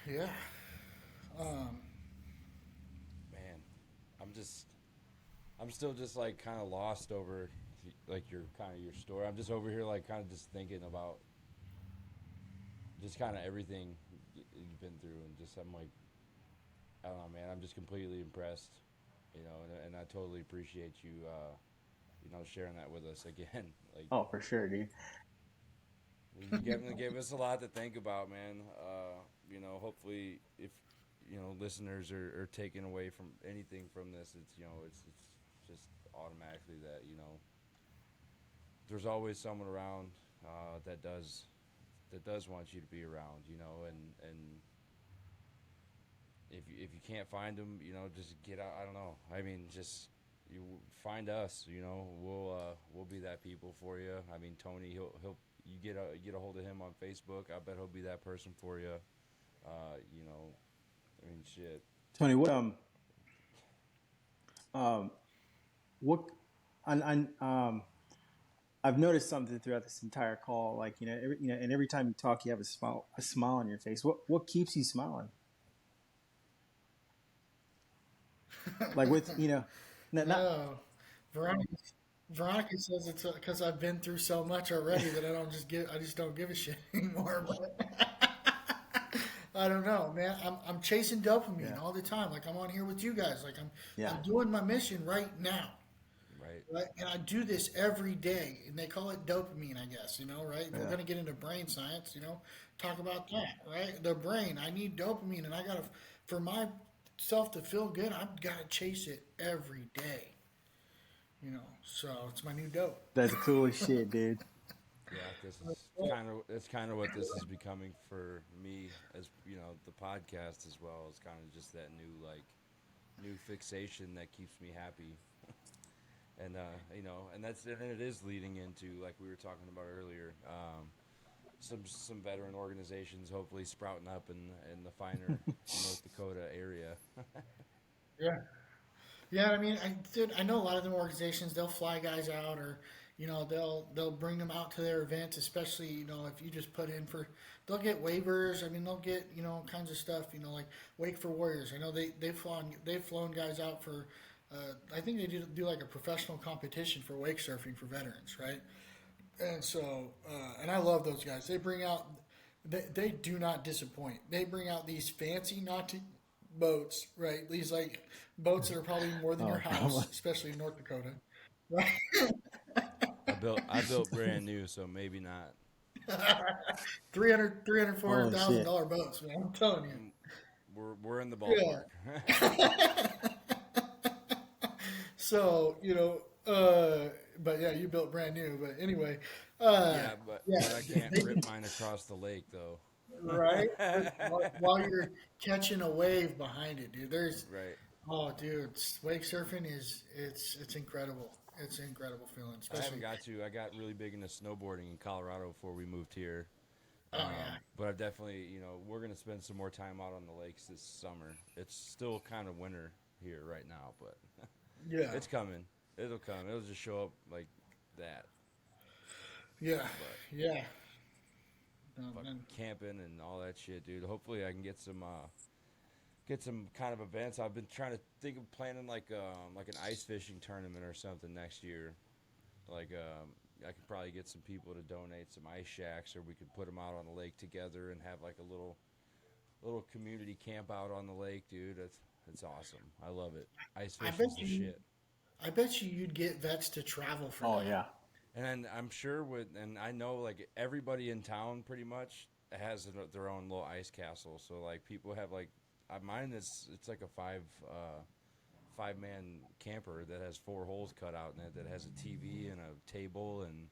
yeah. Man, I'm still just like kind of lost over like your story. I'm just over here like kind of just thinking about just kind of everything you've been through, and just I'm like, I don't know, man. I'm just completely impressed, you know, and I totally appreciate you, you know, sharing that with us again. Like, oh, for sure, dude. You definitely gave us a lot to think about, man. You know, hopefully, if you know listeners are taking away from anything from this, it's just automatically that, you know, there's always someone around that does want you to be around, you know, and if you can't find them, you know, just get out. I don't know. I mean, just you find us, you know. We'll be that people for you. I mean, Tony, you get a hold of him on Facebook. I bet he'll be that person for you. You know, I mean, shit. Tony, I've noticed something throughout this entire call. Like, and every time you talk, you have a smile on your face. What keeps you smiling? Like with, no. Veronica says it's because I've been through so much already that I just don't give a shit anymore. But I don't know, man. I'm chasing dopamine all the time. Like I'm on here with you guys. Like I'm doing my mission right now. Right? And I do this every day, and they call it dopamine, I guess, right? If we're going to get into brain science, talk about that, right? The brain, I need dopamine, and I got to, for myself to feel good, I've got to chase it every day, so it's my new dope. That's cool as shit, dude. Yeah, it's kind of what this is becoming for me, as the podcast as well. It's kind of just that new fixation that keeps me happy. And and it is leading into, like we were talking about earlier, some veteran organizations hopefully sprouting up in the finer North Dakota area. Yeah. Yeah, I mean, I know a lot of them organizations. They'll fly guys out, or they'll bring them out to their events. Especially if you just put in for, they'll get waivers. I mean, they'll get kinds of stuff. Like Wake for Warriors. I know they've flown guys out for. I think they do like a professional competition for wake surfing for veterans, right? And so, and I love those guys. They bring out, they do not disappoint. They bring out these fancy naughty boats, right? These like boats that are probably more than your house, especially in North Dakota, right? I built brand new, so maybe not. $400,000 boats, man. I'm telling you. We're in the ballpark. Yeah. So, but yeah, you built brand new. But anyway. But I can't rip mine across the lake, though. Right? While you're catching a wave behind it, dude. Right. Oh, dude, wake surfing it's incredible. It's an incredible feeling. Especially, I got really big into snowboarding in Colorado before we moved here. Oh, yeah. But I've definitely, we're going to spend some more time out on the lakes this summer. It's still kind of winter here right now, but yeah, it's coming. It'll come. It'll just show up like that. Yeah, yeah. Camping and all that shit, dude. Hopefully I can get some kind of events. I've been trying to think of planning like an ice fishing tournament or something next year. Like I could probably get some people to donate some ice shacks, or we could put them out on the lake together and have like a little community camp out on the lake, dude. It's awesome. I love it. Ice fishing's the shit. I bet you'd get vets to travel for Oh that. yeah. And I'm sure and I know like everybody in town pretty much has their own little ice castle. So like people have like mine it's like a five-man camper that has 4 holes cut out in it, that has a TV and a table, and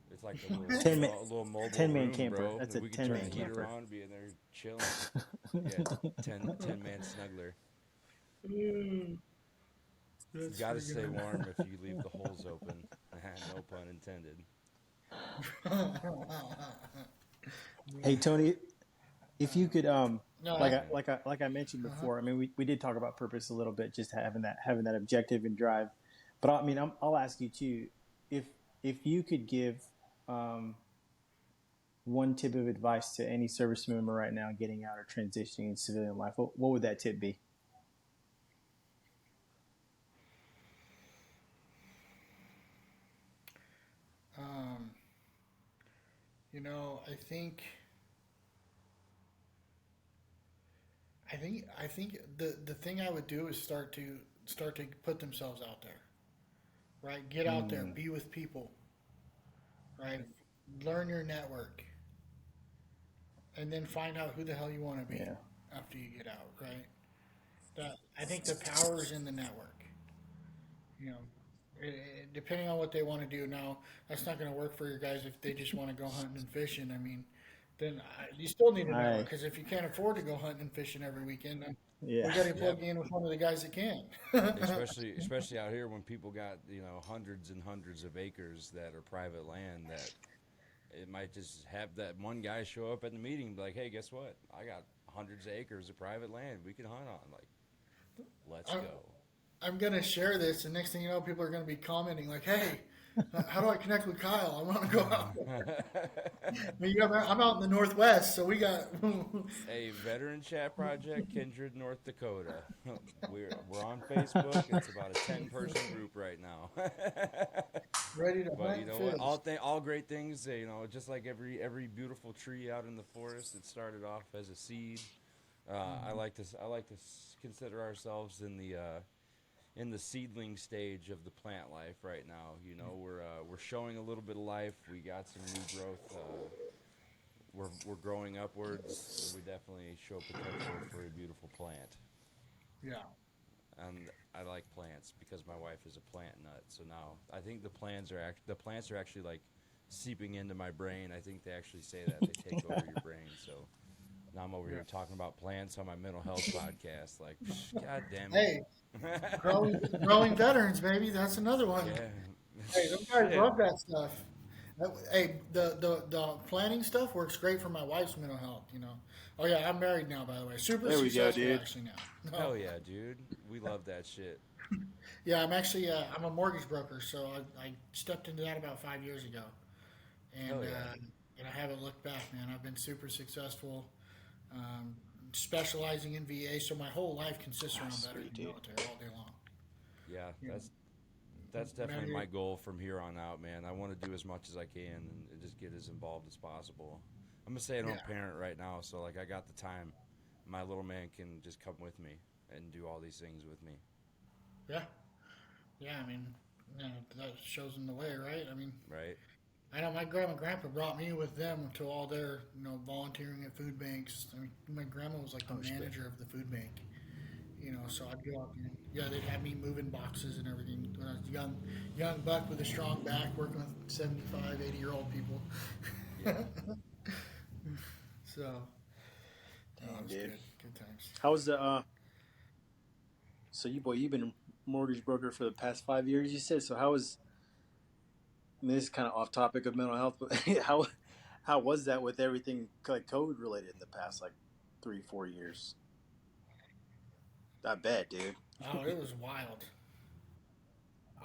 it's like a little, a little mobile 10-man room, camper. bro. That's we a can 10-man turn the heater camper. on, be in there chilling. Yeah, 10-man snuggler. You gotta stay warm if you leave the holes open. No pun intended. Hey Tony, if you could No, like I mentioned before, I mean we did talk about purpose a little bit, just having that objective and drive. But I mean I'll ask you too, if you could give one tip of advice to any service member right now getting out or transitioning in civilian life, what would that tip be? I think the thing I would do is start to put themselves out there, right? Get out there, be with people, right? Learn your network, and then find out who the hell you want to be after you get out, right? I think the power is in the network. Depending on what they want to do. Now, that's not going to work for your guys if they just want to go hunting and fishing. I mean, then you still need a network, because if you can't afford to go hunting and fishing every weekend, then we got to plug you in with one of the guys that can. especially out here when people got hundreds and hundreds of acres that are private land, that it might just have that one guy show up at the meeting and be like, hey, guess what? I got hundreds of acres of private land we can hunt on. Like, let's go. I'm going to share this, and next thing you know, people are going to be commenting like, hey, how do I connect with Kyle? I want to go out there. I'm out in the Northwest, so we got... Hey, Veteran Chat Project, Kindred, North Dakota. We're on Facebook. It's about a 10-person group right now. Ready to But hunt you know fish. what? All great things, just like every beautiful tree out in the forest, it started off as a seed. I like to consider ourselves in the in the seedling stage of the plant life right now. You know, we're showing a little bit of life. We got some new growth. We're growing upwards. We definitely show potential for a beautiful plant. Yeah. And I like plants because my wife is a plant nut. So now I think the plants are actually like seeping into my brain. I think they actually say that they take over your brain. So now I'm over here talking about plants on my mental health podcast. Like, God damn it. Hey, growing veterans, baby. That's another one. Yeah. Hey, those guys Shit. love that stuff. Hey, the planning stuff works great for my wife's mental health. You know. Oh yeah, I'm married now, by the way. Super There we go, successful dude. actually now. No. Hell yeah, dude. We love that shit. Yeah, I'm actually I'm a mortgage broker, so I stepped into that about 5 years ago, and Hell yeah. and I haven't looked back, man. I've been super successful, specializing in VA, so my whole life consists around veterans and military all day long. Yeah, that's definitely my goal from here on out, man. I want to do as much as I can and just get as involved as possible. I'm a stay-at-home parent right now, so like I got the time. My little man can just come with me and do all these things with me. Yeah, yeah. I mean, you know, that shows in the way, right? I mean, Right? I know my grandma and grandpa brought me with them to all their, volunteering at food banks. I mean, my grandma was like the manager of the food bank. You know, so I'd go out and they'd have me moving boxes and everything when I was young buck with a strong back, working with 75, 80-year-old people. Yeah. So, that was dude. good times. How's the so you've been a mortgage broker for the past 5 years, you said. So I mean, this is kind of off topic of mental health, but how was that with everything like COVID related in the past like 3-4 years? I bet, dude. Oh, it was wild.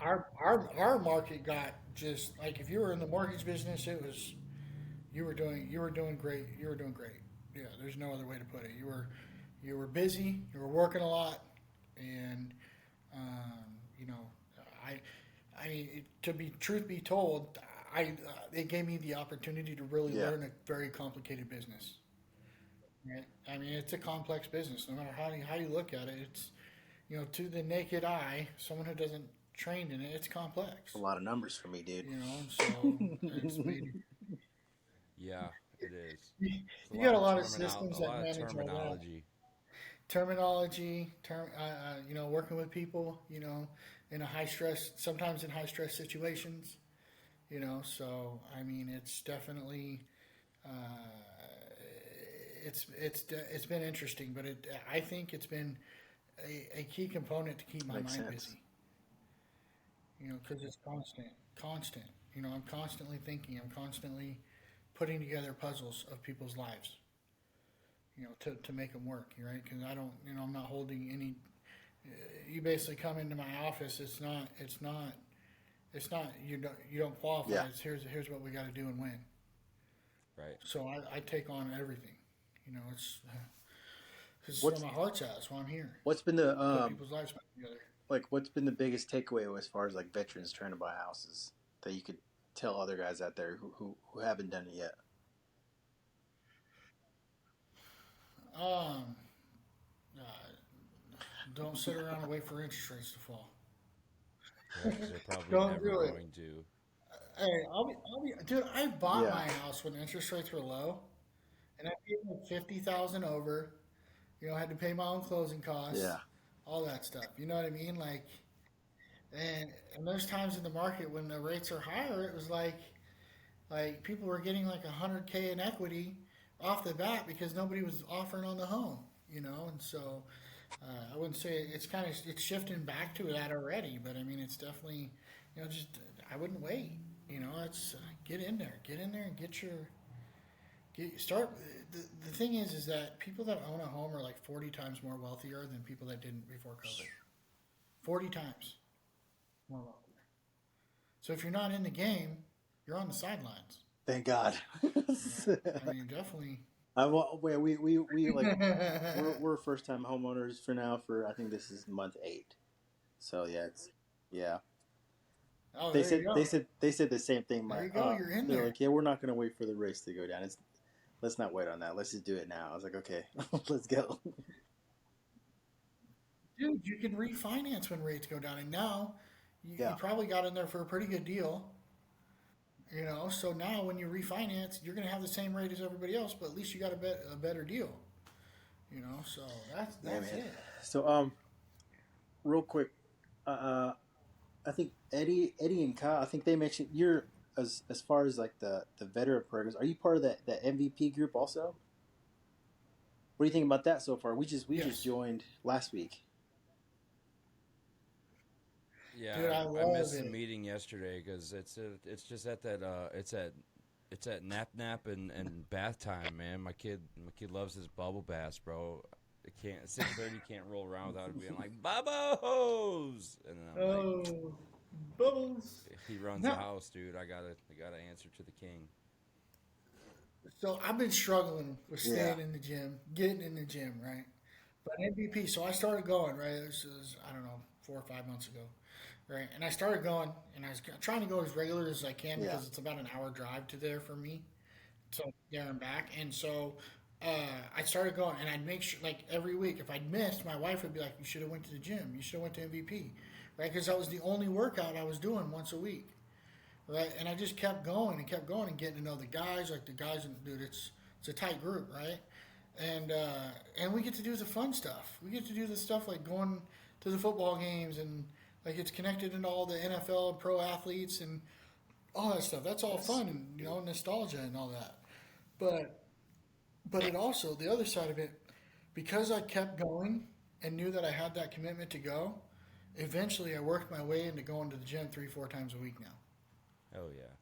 Our market got just like if you were in the mortgage business, it was you were doing great. You were doing great. Yeah, there's no other way to put it. You were busy. You were working a lot, and you know, I mean, to be truth be told, it gave me the opportunity to really learn a very complicated business. Right? I mean, it's a complex business. No matter how you look at it, it's to the naked eye, someone who doesn't trained in it, it's complex. A lot of numbers for me, dude. So it's made, Yeah, it is. you got a lot of systems that manage terminology. Terminology, working with people, in sometimes in high stress situations, So I mean, it's definitely, it's been interesting, but I think it's been a key component to keep my mind busy. Because it's constant. I'm constantly thinking. I'm constantly putting together puzzles of people's lives. To make them work, right? Because I don't, I'm not holding any. You basically come into my office. It's not. You don't qualify. Yeah. It's here's what we got to do and when. Right. So I take on everything. It's because where my heart's at. That's why I'm here. What's been the put people's lives back together. Like, what's been the biggest takeaway as far as like veterans trying to buy houses that you could tell other guys out there who haven't done it yet? Don't sit around and wait for interest rates to fall. Yeah, 'cause they're probably Don't never do it. going to. Hey, dude. I bought my house when interest rates were low, and I paid like 50,000 over. I had to pay my own closing costs. Yeah. All that stuff. You know what I mean? Like, and there's times in the market when the rates are higher, it was like people were getting like $100K in equity off the bat because nobody was offering on the home. And so I wouldn't say it's shifting back to that already, but I mean it's definitely just I wouldn't wait. It's get in there and start. The thing is that people that own a home are like 40 times more wealthier than people that didn't before COVID. 40 times more wealthier. So if you're not in the game, you're on the sidelines. Thank God. I mean, definitely. We like we're first time homeowners for now. For I think this is month 8. So yeah. Oh, they said the same thing. There you go. You're in they're there. like, yeah, we're not going to wait for the race to go down. Let's not wait on that. Let's just do it now. I was like, okay, let's go. dude, you can refinance when rates go down, and now you Yeah. probably got in there for a pretty good deal. You know, so now when you refinance, you're going to have the same rate as everybody else, but at least you got a better deal. You know, so that's man. it. So real quick, uh, I think Eddie and Kyle. I think they mentioned you're as far as like the veteran programs. Are you part of that MVP group also? What do you think about that so far? We just Yes, joined last week. dude, Yeah, I I love missed the it. meeting yesterday because it's just at that it's at nap and bath time, man. My kid loves his bubble baths, bro. It can't 6:30 can't roll around without it being like bubbles, and then I'm like, Oh, bubbles. he runs the No, house, dude. I gotta answer to the king. so I've been struggling with Yeah. staying in the gym, getting in the gym, right? But MVP, so I started going, right? This is, I don't know, 4 or 5 months ago, right? And I started going, and I was trying to go as regular as I can Yeah. because it's about an hour drive to there for me, so there and back. And so I started going, and I'd make sure, like every week, if I'd missed, my wife would be like, "You should have went to the gym. You should have went to MVP," right? Because that was the only workout I was doing once a week, right? And I just kept going and getting to know the guys, like the guys, and dude, it's a tight group, right? And we get to do the fun stuff. We get to do the stuff like going to the football games and like it's connected into all the NFL and pro athletes and all that stuff. That's all Yes. fun and nostalgia and all that. But it also the other side of it, because I kept going and knew that I had that commitment to go. Eventually, I worked my way into going to the gym 3 4 times a week now. Hell yeah.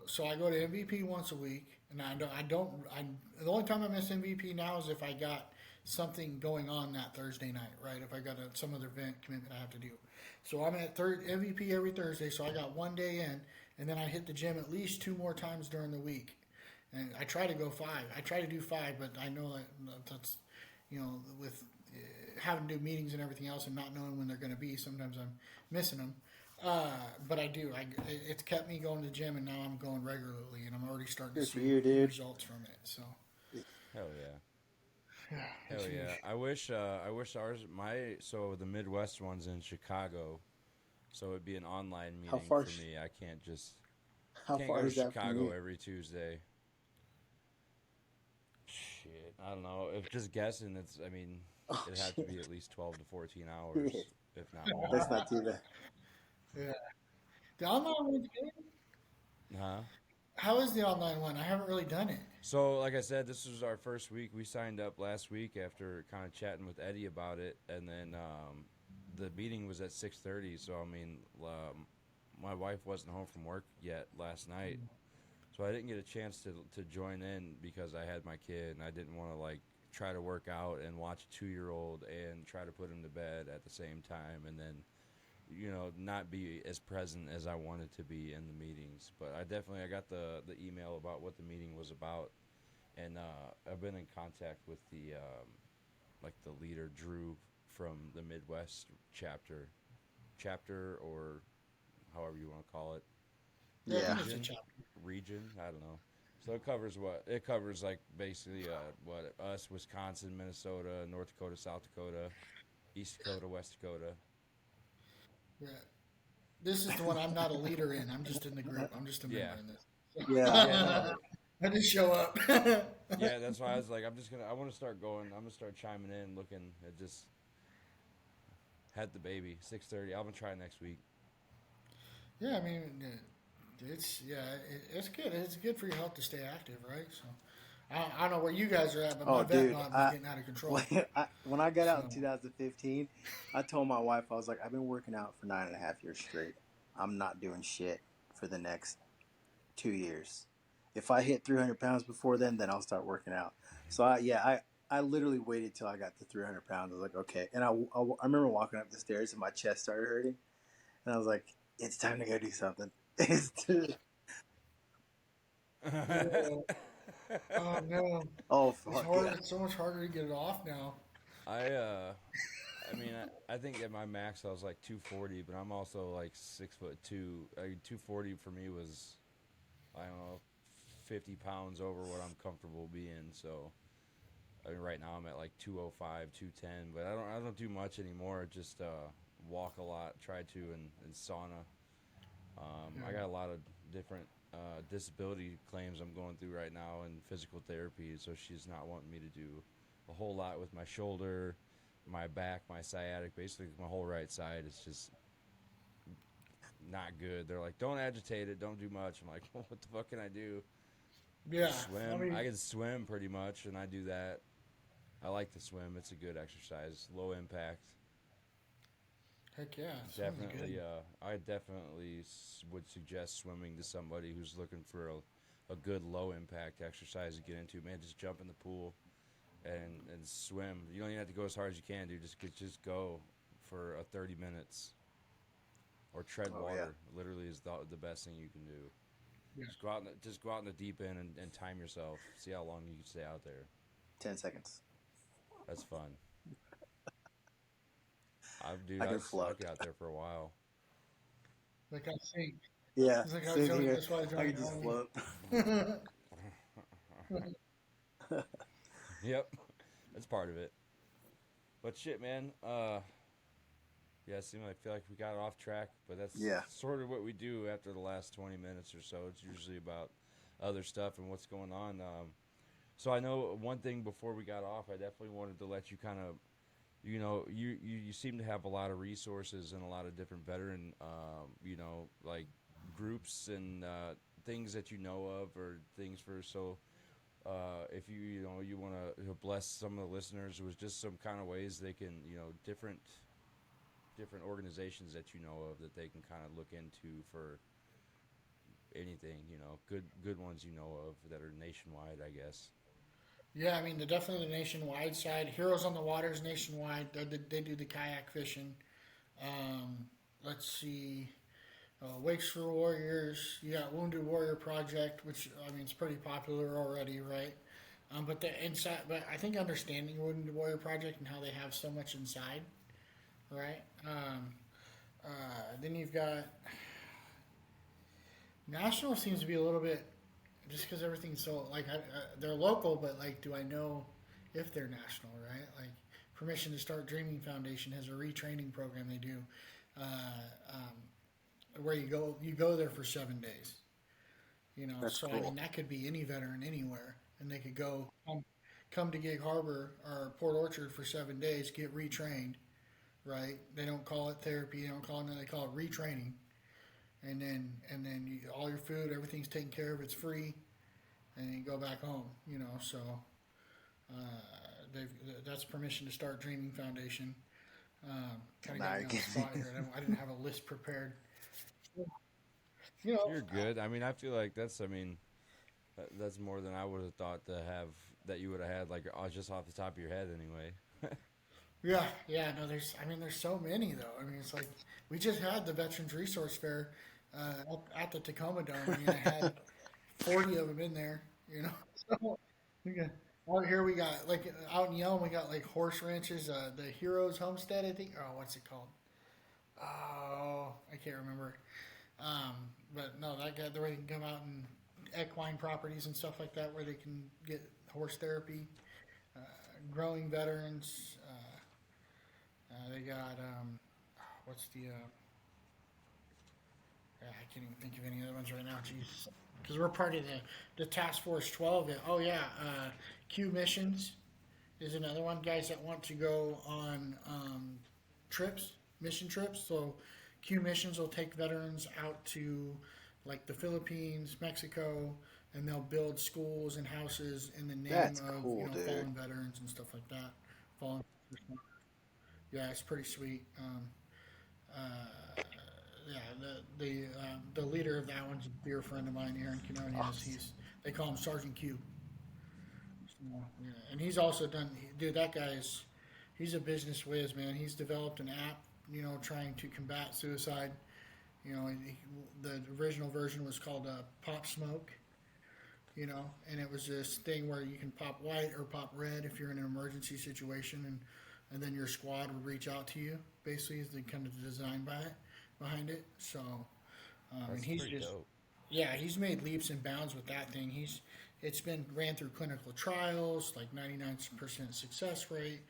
So I go to MVP once a week, and the only time I miss MVP now is if I got something going on that Thursday night, right? If I got some other event commitment I have to do. So I'm at MVP every Thursday, so I got one day in, and then I hit the gym at least 2 more times during the week. And I try to go 5. I try to do 5, but I know that's, with having to do meetings and everything else and not knowing when they're going to be, sometimes I'm missing them. But I do. It's kept me going to the gym, and now I'm going regularly, and I'm already starting to Good for see you, dude. results from it. So, Hell yeah. yeah, Hell it's yeah! huge. I wish ours so the Midwest one's in Chicago, so it'd be an online How meeting far? for me. I How can't go far to is that from Chicago you? every Tuesday. Shit, I don't know. If just guessing, I mean, Oh it'd have to shit. be at least 12 to 14 hours, if not That's more. not too bad. Yeah. The online one's good. Huh? How is the online one? I haven't really done it. So, like I said, this was our first week. We signed up last week after kind of chatting with Eddie about it, and then the meeting was at 6:30. So, I mean, my wife wasn't home from work yet last night, so I didn't get a chance to join in because I had my kid, and I didn't want to like try to work out and watch a 2-year-old and try to put him to bed at the same time, and then not be as present as I wanted to be in the meetings. But I got the email about what the meeting was about, and I've been in contact with the like the leader Drew from the Midwest chapter or however you want to call it, Yeah, I Yeah. think it's a region chapter. region. I don't know. So it covers like basically what us, Wisconsin, Minnesota, North Dakota, South Dakota, East Dakota, West Dakota. Yeah. This is the one I'm not a leader in. I'm just in the group. I'm just a member Yeah, in this. Yeah. yeah, no, I just show up. yeah. That's why I was like, I want to start going. I'm gonna start chiming in, looking. It just had the baby 6:30. I'm gonna try next week. Yeah, I mean, it's good. It's good for your health to stay active, right? So, I don't know where you guys are at, but my Oh, vet dude. knob was getting out of control. When I got out in So, 2015, I told my wife, I was like, I've been working out for 9.5 years straight. I'm not doing shit for the next 2 years. If I hit 300 pounds before then I'll start working out. So I literally waited till I got to 300 pounds. I was like, okay. And I remember walking up the stairs and my chest started hurting. And I was like, it's time to go do something. yeah. Oh no, Oh, it's fuck hard. yeah. It's so much harder to get it off now. I I mean, I think at my max I was like 240, but I'm also like 6'2". 240 for me was, I don't know, 50 pounds over what I'm comfortable being. So I mean, right now I'm at like 205, 210, but I don't do much anymore. Just walk a lot, try to, and sauna. I got a lot of different disability claims I'm going through right now in physical therapy, so she's not wanting me to do a whole lot with my shoulder, my back, my sciatic, basically my whole right side is just not good. They're like, don't agitate it, don't do much. I'm like, well, what the fuck can I do? Yeah, Swim. I mean, I can swim pretty much, and I do that. I like to swim. It's a good exercise, low impact. heck yeah, sounds Definitely, good. I definitely would suggest swimming to somebody who's looking for a good low impact exercise to get into. Man, just jump in the pool and swim. You don't even have to go as hard as you can, dude. Just go for 30 minutes or tread water. Literally is the best thing you can do. Yeah. Just go out in the deep end and time yourself. See how long you can stay out there. 10 seconds. That's fun. I can I've float. stuck out there for a while. Like I think, Yeah, it's like I was same joking, here. that's why I was I joking can just earlier. float. Yep, that's part of it. But shit, man. Yeah, I feel like we got off track, but that's Yeah. sort of what we do after the last 20 minutes or so. It's usually about other stuff and what's going on. So I know one thing before we got off, I definitely wanted to let you kind of, you seem to have a lot of resources and a lot of different veteran, like groups and things that you know of or things for. So if you want to bless some of the listeners with just some kind of ways they can, different organizations that you know of that they can kind of look into for anything, good ones of that are nationwide, I guess. Yeah, I mean, definitely the nationwide side. Heroes on the Waters nationwide. They do the kayak fishing. Let's see. Wakes for Warriors. You got Wounded Warrior Project, which I mean, it's pretty popular already, right? But the inside, but I think understanding Wounded Warrior Project and how they have so much inside, right? Then you've got National seems to be a little bit just because everything's so like they're local, but like, do I know if they're national, right? Like, Permission to Start Dreaming Foundation has a retraining program they do, where you go there for 7 days. That's So cool. I mean, that could be any veteran anywhere, and they could come to Gig Harbor or Port Orchard for 7 days, get retrained, right? They don't call it therapy, they don't call it, they call it retraining. And then all your food, everything's taken care of. It's free, and you go back home. So that's Permission to Start Dreaming Foundation. Kind of got me on the spot here. I didn't have a list prepared. You're good. I mean, I feel like that's that's more than I would have thought to have that you would have had, like, just off the top of your head anyway. Yeah. No, there's so many though. I mean, it's like we just had the Veterans Resource Fair at the Tacoma Dome. I mean, I had 40 of them in there. So out here we got like out in Yelm we got like horse ranches. The Heroes Homestead, I think. Oh, what's it called? Oh, I can't remember. But no, that guy where they can come out and equine properties and stuff like that, where they can get horse therapy. Growing veterans. They got what's the? I can't even think of any other ones right now. Jeez, because we're part of the Task Force 12. Oh yeah, Q Missions is another one. Guys that want to go on mission trips. So Q Missions will take veterans out to like the Philippines, Mexico, and they'll build schools and houses in the name That's of cool, dude. fallen veterans and stuff like that. Fallen. Yeah, it's pretty sweet. The leader of that one's a dear friend of mine, Aaron Quinones. They call him Sergeant Q. So, yeah, and he's also done. Dude, that guy's he's a business whiz, man. He's developed an app, trying to combat suicide. The original version was called Pop Smoke. And it was this thing where you can pop white or pop red if you're in an emergency situation, and then your squad would reach out to you. Basically, is the kind of design behind it. So, That's and he's pretty just dope. yeah, he's made leaps and bounds with that thing. It's been ran through clinical trials, like 99% success rate.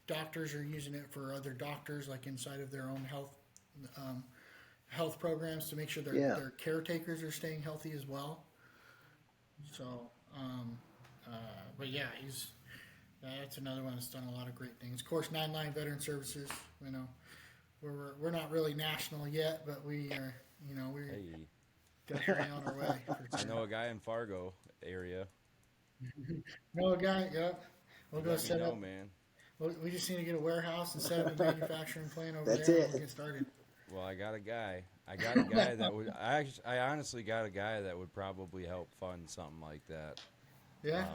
Doctors are using it for other doctors, like inside of their own health programs to make sure their caretakers are staying healthy as well. So, but yeah, that's another one that's done a lot of great things. Of course, 9 Line Veteran Services. You know, we're not really national yet, but we are. You know, we're definitely on our way. For I know a guy in Fargo area. Know a guy. Yep. We'll go Let me set know, up. man. We just need to get a warehouse and set up a manufacturing plant over That's there. it. And we'll get started. Well, I got a guy that would. I honestly got a guy that would probably help fund something like that. Yeah.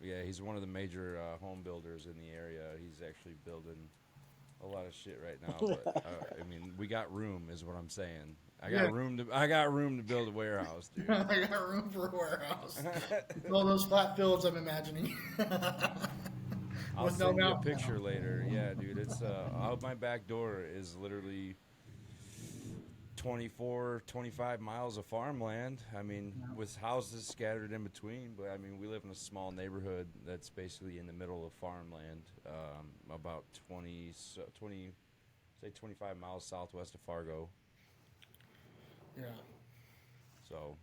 Yeah, he's one of the major home builders in the area. He's actually building a lot of shit right now. But I mean, we got room, is what I'm saying. I got room to build a warehouse, dude. I got room for a warehouse. All those flat fields I'm imagining. I'll With send you a mountain. picture later. Yeah, dude, it's out my back door is literally 24, 25 miles of farmland. I mean, with houses scattered in between, but I mean, we live in a small neighborhood that's basically in the middle of farmland, about 25 miles southwest of Fargo. Yeah. So,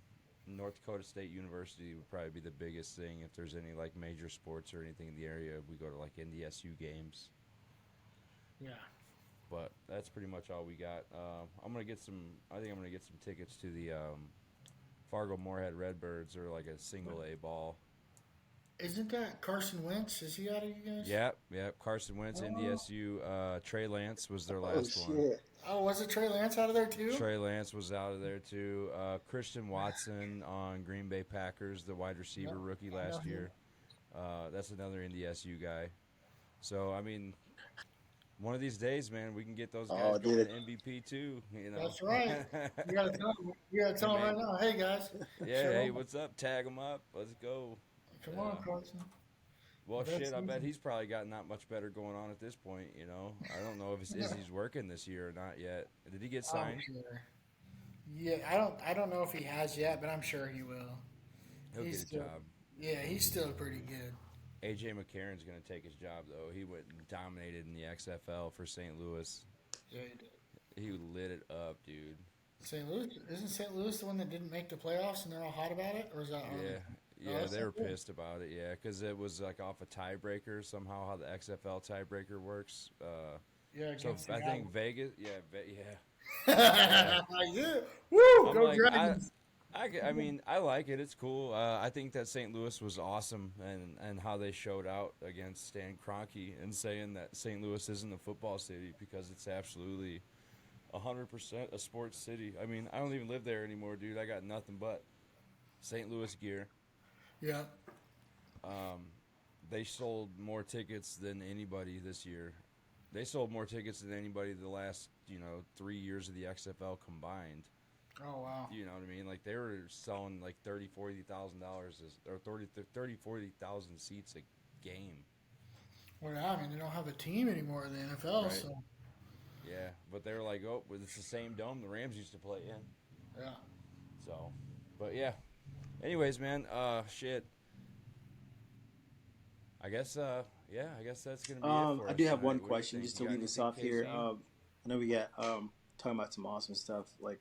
North Dakota State University would probably be the biggest thing if there's any like major sports or anything in the area. We go to like NDSU games. Yeah. But that's pretty much all we got. I think I'm gonna get some tickets to the Fargo Moorhead Redbirds, or like a single A ball. Isn't that Carson Wentz? Is he out of you guys? Yep. Carson Wentz, NDSU. Trey Lance was their Oh, last one. shit. Oh, was it Trey Lance out of there too? Trey Lance was out of there too. Christian Watson on Green Bay Packers, the wide receiver rookie last year. That's another NDSU guy. So I mean, one of these days, man, we can get those guys going to MVP too. You know. That's right. You gotta tell them. You gotta tell them right now. Hey guys. Yeah. Show Hey, 'em. what's up? Tag them up. Let's go. Come on, Carson. Well, That's shit, I bet easy. he's probably got not much better going on at this point, you know. I don't know if Izzy's working this year or not yet. Did he get signed? I'm sure. Yeah, I don't know if he has yet, but I'm sure he will. He'll He's get a still- job. Yeah, he's still pretty good. AJ McCarron's going to take his job, though. He went and dominated in the XFL for St. Louis. Yeah, he did. He lit it up, dude. St. Louis isn't St. Louis the one that didn't make the playoffs and they're all hot about it, or is that? Yeah, that's they were cool. pissed about it, yeah, because it was like off a tiebreaker, somehow how the XFL tiebreaker works. Yeah, So against I the think Vegas, yeah. yeah. Woo! I'm Go like, Dragons! I mean, I like it. It's cool. I think that St. Louis was awesome, and how they showed out against Stan Kroenke and saying that St. Louis isn't a football city, because it's absolutely 100% a sports city. I mean, I don't even live there anymore, dude. I got nothing but St. Louis gear. Yeah. They sold more tickets than anybody this year. They sold more tickets than anybody the last, 3 years of the XFL combined. Oh wow. You know what I mean? Like, they were selling like $30,000-$40,000 or 30,000 seats a game. Well, I mean, they don't have a team anymore in the NFL, Right. so Yeah, but they were like, oh, well, it's the same dome the Rams used to play in. yeah. So, but yeah. Anyways, man, shit. I guess that's gonna be it for I us do have tonight. one What do you question think? just to You got lead us anything, off here. KC? I know we got talking about some awesome stuff like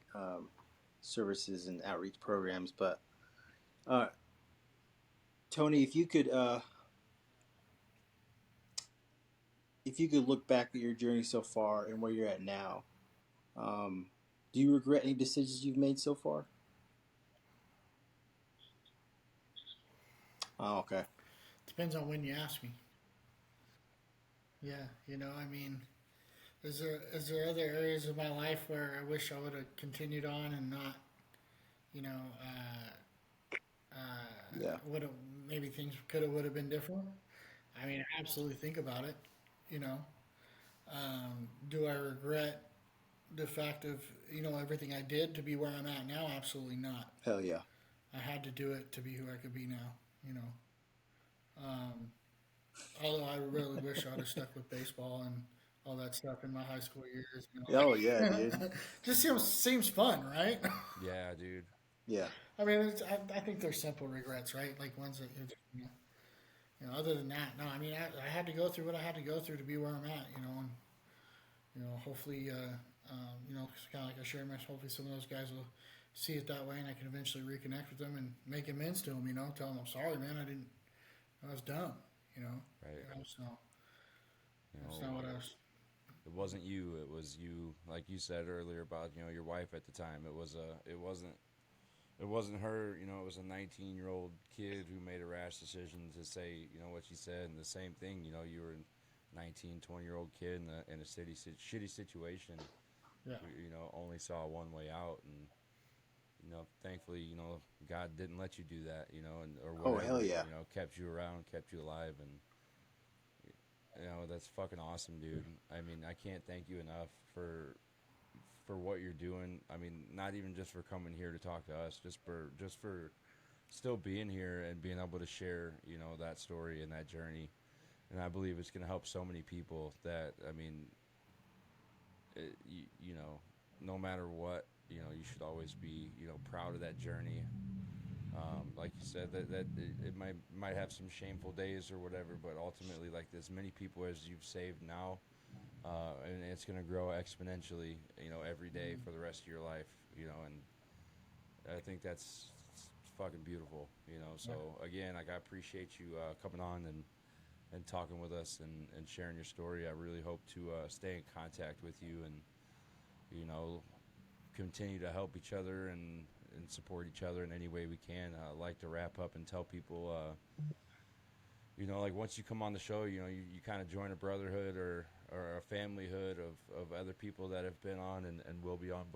services and outreach programs, but Tony, if you could look back at your journey so far and where you're at now, do you regret any decisions you've made so far? Oh, okay. Depends on when you ask me. Yeah, I mean, is there other areas of my life where I wish I would have continued on and not, Yeah. would have, maybe things would have been different? I mean, I absolutely think about it. Do I regret the fact of everything I did to be where I'm at now? Absolutely not. Hell yeah. I had to do it to be who I could be now. Although I really wish I would have stuck with baseball and all that stuff in my high school years. Oh yeah, dude. Just seems fun, right? Yeah, dude. Yeah. I mean, I think they're simple regrets, right? Like ones that, other than that, no, I mean, I had to go through what I had to go through to be where I'm at, and, hopefully, kind of like I shared my, hopefully some of those guys will see it that way and I can eventually reconnect with them and make amends to them, tell them I'm sorry, man, I was dumb, Right. So that's You not know, what I was. it wasn't you. It was you, like you said earlier about your wife at the time. It wasn't her. It was a 19-year-old kid who made a rash decision to say what she said, and the same thing. You were a 19, 20-year-old kid in a shitty situation. Yeah. Only saw one way out, and thankfully, God didn't let you do that. Or Oh, whatever. hell yeah. Kept you around, kept you alive, and. That's fucking awesome, dude. I mean, I can't thank you enough for what you're doing. I mean, not even just for coming here to talk to us, just for still being here and being able to share, that story and that journey. And I believe it's going to help so many people that, I mean, no matter what, you should always be, proud of that journey. Like you said, that it might have some shameful days or whatever, but ultimately, like as many people as you've saved now, and it's going to grow exponentially, every day for the rest of your life, and I think that's fucking beautiful, So again, like I appreciate you coming on and talking with us and sharing your story. I really hope to stay in contact with you and continue to help each other and support each other in any way we can. I like to wrap up and tell people, like once you come on the show, you kind of join a brotherhood or a familyhood of other people that have been on and will be on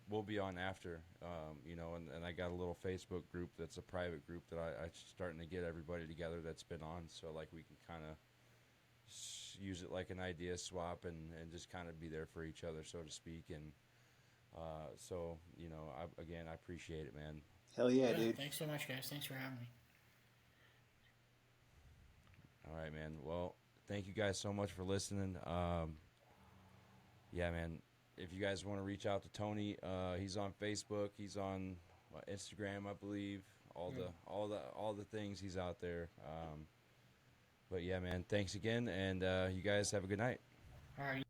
we'll be on after, and I got a little Facebook group that's a private group that I'm starting to get everybody together that's been on, so like we can kind of use it like an idea swap and just kind of be there for each other, so to speak, and so, I appreciate it, man. Hell yeah, dude. Thanks so much, guys. Thanks for having me. All right, man. Well, thank you guys so much for listening. Yeah, man. If you guys want to reach out to Tony, he's on Facebook. He's on Instagram, I believe. All the things he's out there. But yeah, man. Thanks again, and you guys have a good night. All right.